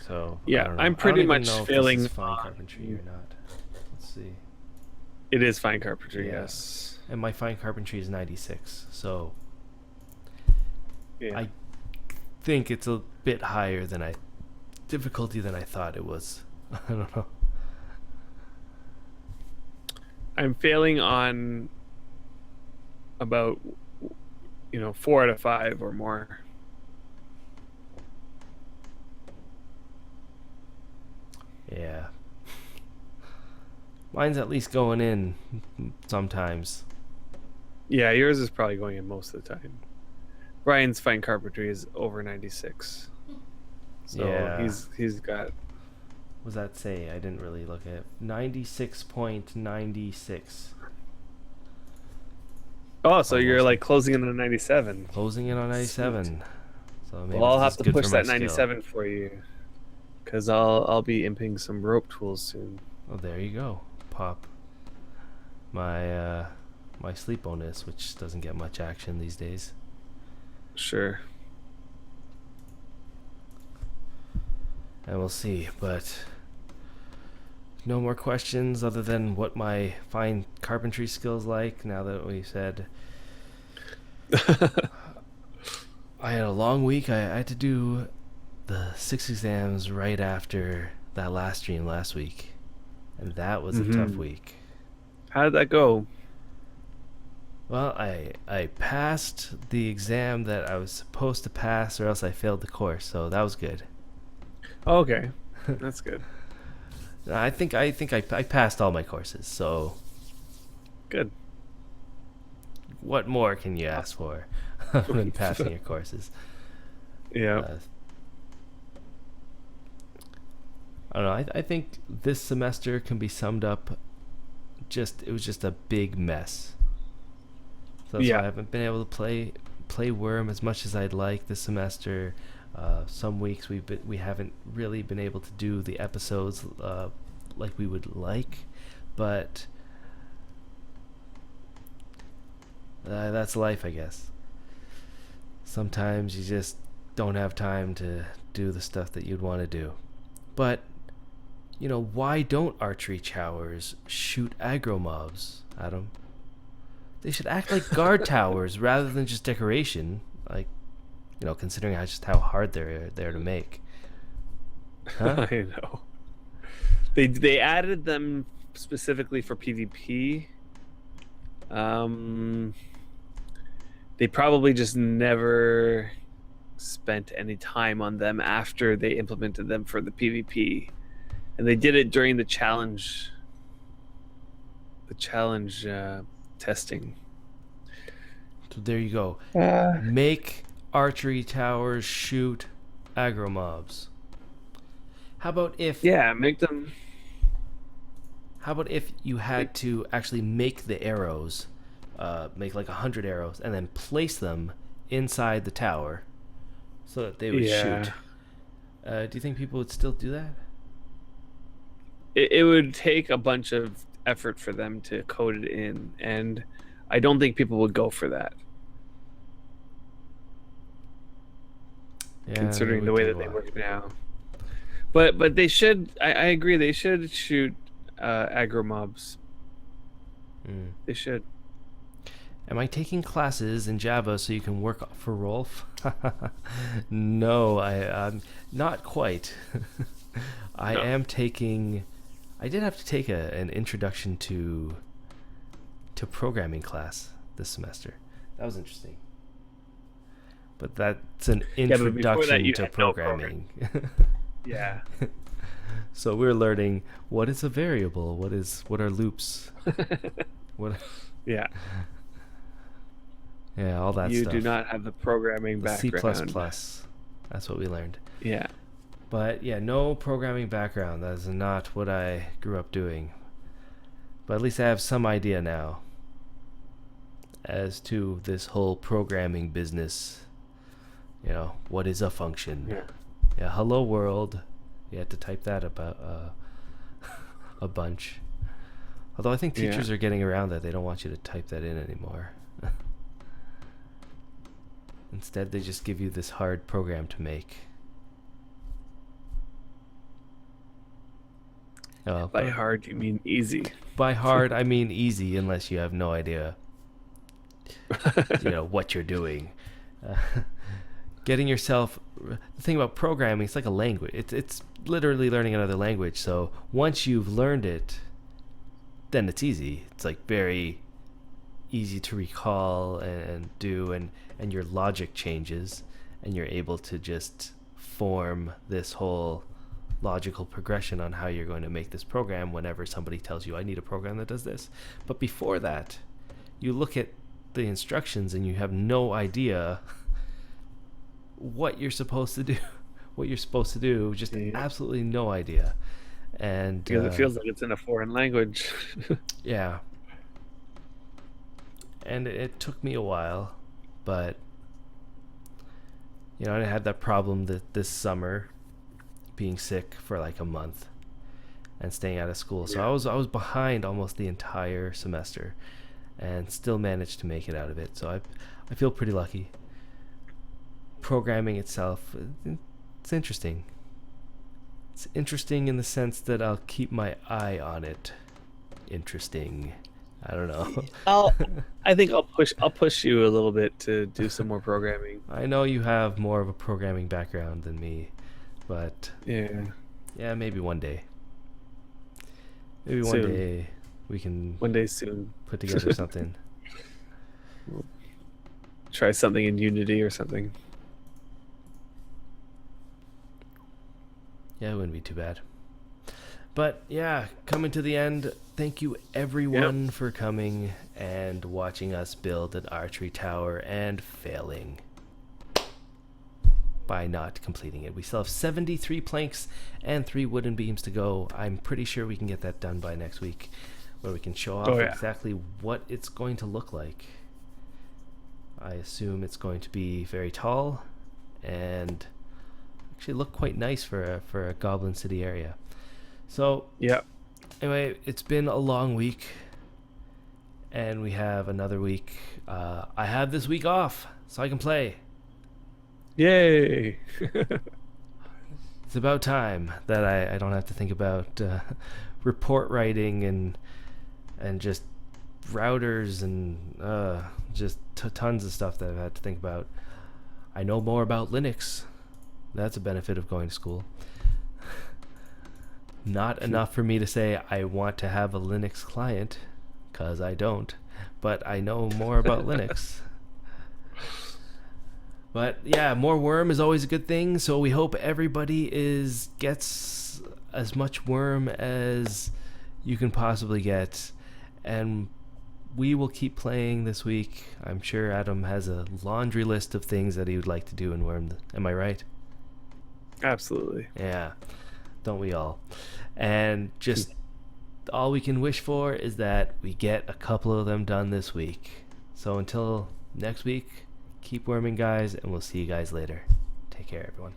So yeah, I'm pretty much failing. This is fine carpentry or not? Let's see. It is fine carpentry, Yeah. yes. And my fine carpentry is 96. So Yeah. I think it's a bit higher than difficulty than I thought it was. I don't know. I'm failing on about 4 out of 5 or more. Yeah. Mine's at least going in sometimes. Yeah, yours is probably going in most of the time. Ryan's fine carpentry is over 96. So Yeah. he's got. What does that say? I didn't really look at it. 96.96. Oh, so you're Almost. like closing in on 97. Closing in on 97. So maybe Well, I'll this have is to good push for my that 97 for you, because I'll be imping some rope tools soon. Oh, there you go. Pop my my sleep bonus, which doesn't get much action these days. Sure. And we'll see, but no more questions other than what my fine carpentry skills like now that we said I had a long week. I had to do the 6 exams right after that last stream last week. And that was a tough week. How did that go? Well, I passed the exam that I was supposed to pass, or else I failed the course, so that was good. Oh, okay, that's good. I think I passed all my courses, so Good. what more can you ask for than passing your courses? Yeah. I don't know. I think this semester can be summed up. It was just a big mess. So that's why I haven't been able to play Wurm as much as I'd like this semester. Some weeks we haven't really been able to do the episodes like we would like, but that's life, I guess. Sometimes you just don't have time to do the stuff that you'd want to do. But why don't archery towers shoot aggro mobs, Adam? They should act like guard towers rather than just decoration. Like, considering how hard they're to make. Huh? I know. They added them specifically for PvP. They probably just never spent any time on them after they implemented them for the PvP, and they did it during the challenge. Testing. So there you go. Make archery towers shoot aggro mobs. How about if make them. How about if you had to actually make the arrows, make like 100 arrows, and then place them inside the tower so that they would shoot? Do you think people would still do that? It would take a bunch of effort for them to code it in, and I don't think people would go for that. Considering the way that they work now. But they should. I agree. They should shoot aggro mobs. They should. Am I taking classes in Java so you can work for Rolf? No, I'm not quite. I did have to take an introduction to programming class this semester. That was interesting. But that's an introduction to programming. Yeah. So we're learning what is a variable, what are loops, Yeah. Yeah, all that stuff. You do not have the programming background. C++. That's what we learned. Yeah. But yeah, no programming background. That is not what I grew up doing. But at least I have some idea now as to this whole programming business. What is a function? Yeah, hello world. You had to type that about a bunch. Although I think teachers are getting around that. They don't want you to type that in anymore. Instead, they just give you this hard program to make. By hard, you mean easy. By hard, I mean easy, unless you have no idea, what you're doing. Getting yourself. The thing about programming, it's like a language. It's literally learning another language. So once you've learned it, then it's easy. It's like very easy to recall and do, and your logic changes, and you're able to just form this whole logical progression on how you're going to make this program whenever somebody tells you, I need a program that does this. But before that, you look at the instructions and you have no idea what you're supposed to do. Just absolutely no idea. And because it feels like it's in a foreign language. yeah. And it took me a while, but I had that problem this summer, being sick for like a month and staying out of school. So I was behind almost the entire semester, and still managed to make it out of it. So I feel pretty lucky. Programming itself, it's interesting. It's interesting in the sense that I'll keep my eye on it. Interesting. I don't know. I think I'll push you a little bit to do some more programming. I know you have more of a programming background than me, but yeah, maybe one day. Maybe soon. One day we can. One day soon. Put together something. Try something in Unity or something. Yeah, it wouldn't be too bad. But yeah, coming to the end, thank you everyone for coming and watching us build an archery tower and failing by not completing it. We still have 73 planks and 3 wooden beams to go. I'm pretty sure we can get that done by next week, where we can show off exactly what it's going to look like. I assume it's going to be very tall and actually look quite nice for a Goblin City area. So anyway, it's been a long week, and we have another week. I have this week off, so I can play. Yay! It's about time that I don't have to think about report writing and just routers and just tons of stuff that I've had to think about. I know more about Linux. That's a benefit of going to school. Not enough for me to say I want to have a Linux client, because I don't, but I know more about Linux. But yeah, more Wurm is always a good thing, so we hope everybody gets as much Wurm as you can possibly get, and we will keep playing this week. I'm sure Adam has a laundry list of things that he would like to do in Wurm. Am I right? Absolutely. Yeah. Don't we all? And just all we can wish for is that we get a couple of them done this week. So until next week, keep worming, guys, and we'll see you guys later. Take care, everyone.